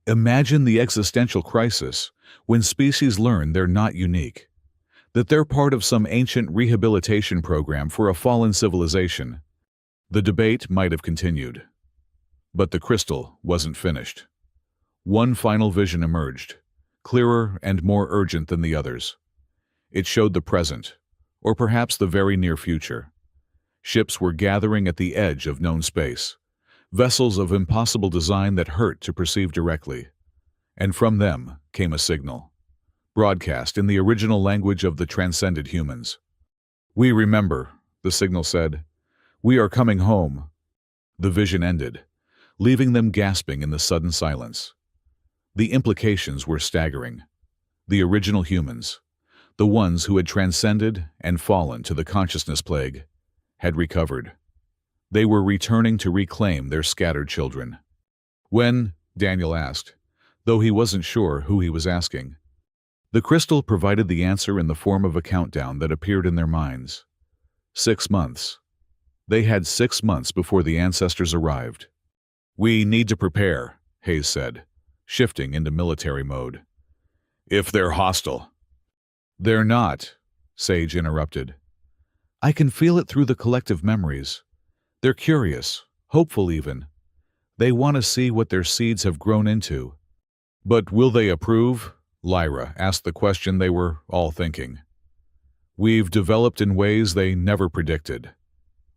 [SPEAKER 1] Imagine the existential crisis when species learn they're not unique, that they're part of some ancient rehabilitation program for a fallen civilization. The debate might have continued. But the crystal wasn't finished. One final vision emerged, clearer and more urgent than the others. It showed the present, or perhaps the very near future. Ships were gathering at the edge of known space, vessels of impossible design that hurt to perceive directly. And from them came a signal, broadcast in the original language of the transcended humans. "We remember," the signal said. "We are coming home." The vision ended, leaving them gasping in the sudden silence. The implications were staggering. The original humans, the ones who had transcended and fallen to the consciousness plague, had recovered. They were returning to reclaim their scattered children. When? Daniel asked, though he wasn't sure who he was asking. The crystal provided the answer in the form of a countdown that appeared in their minds. 6 months. They had 6 months before the ancestors arrived. "We need to prepare," Hayes said, shifting into military mode. "If they're hostile." "They're not," Sage interrupted. "I can feel it through the collective memories. They're curious, hopeful even. They want to see what their seeds have grown into." "But will they approve?" Lyra asked the question they were all thinking. "We've developed in ways they never predicted.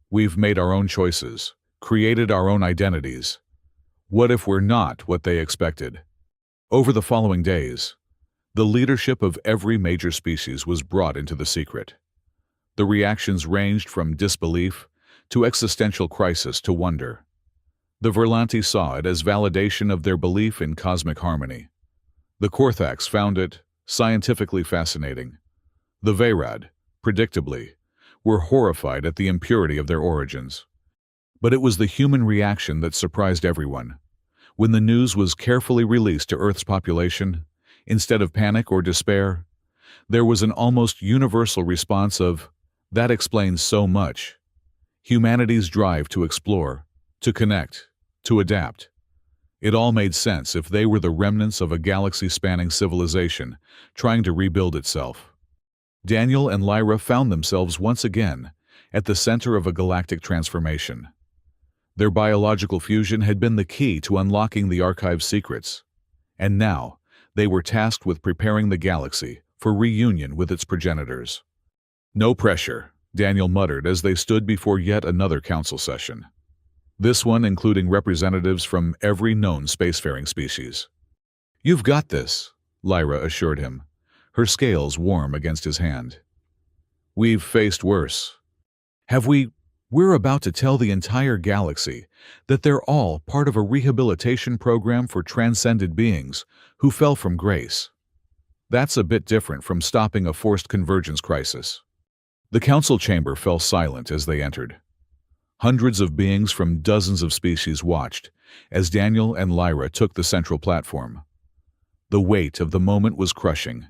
[SPEAKER 1] We've made our own choices, created our own identities. What if we're not what they expected?" Over the following days, the leadership of every major species was brought into the secret. The reactions ranged from disbelief to existential crisis to wonder. The Verlanti saw it as validation of their belief in cosmic harmony. The Korthax found it scientifically fascinating. The Vayrad, predictably, were horrified at the impurity of their origins. But it was the human reaction that surprised everyone. When the news was carefully released to Earth's population, instead of panic or despair, there was an almost universal response of, "That explains so much." Humanity's drive to explore, to connect, to adapt. It all made sense if they were the remnants of a galaxy-spanning civilization trying to rebuild itself. Daniel and Lyra found themselves once again at the center of a galactic transformation. Their biological fusion had been the key to unlocking the archive's secrets, and now they were tasked with preparing the galaxy for reunion with its progenitors. "No pressure," Daniel muttered as they stood before yet another council session. This one including representatives from every known spacefaring species. "You've got this," Lyra assured him, her scales warm against his hand. "We've faced worse. Have we? We're about to tell the entire galaxy that they're all part of a rehabilitation program for transcended beings who fell from grace. That's a bit different from stopping a forced convergence crisis." The council chamber fell silent as they entered. Hundreds of beings from dozens of species watched as Daniel and Lyra took the central platform. The weight of the moment was crushing,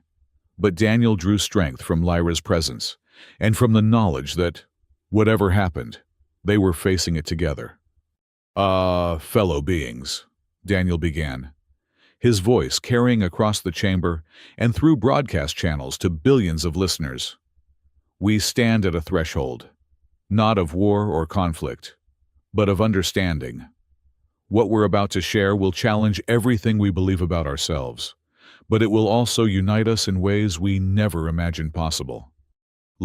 [SPEAKER 1] but Daniel drew strength from Lyra's presence and from the knowledge that, whatever happened, they were facing it together. Fellow beings," Daniel began, his voice carrying across the chamber and through broadcast channels to billions of listeners. "We stand at a threshold. Not of war or conflict, but of understanding. What we're about to share will challenge everything we believe about ourselves, but it will also unite us in ways we never imagined possible.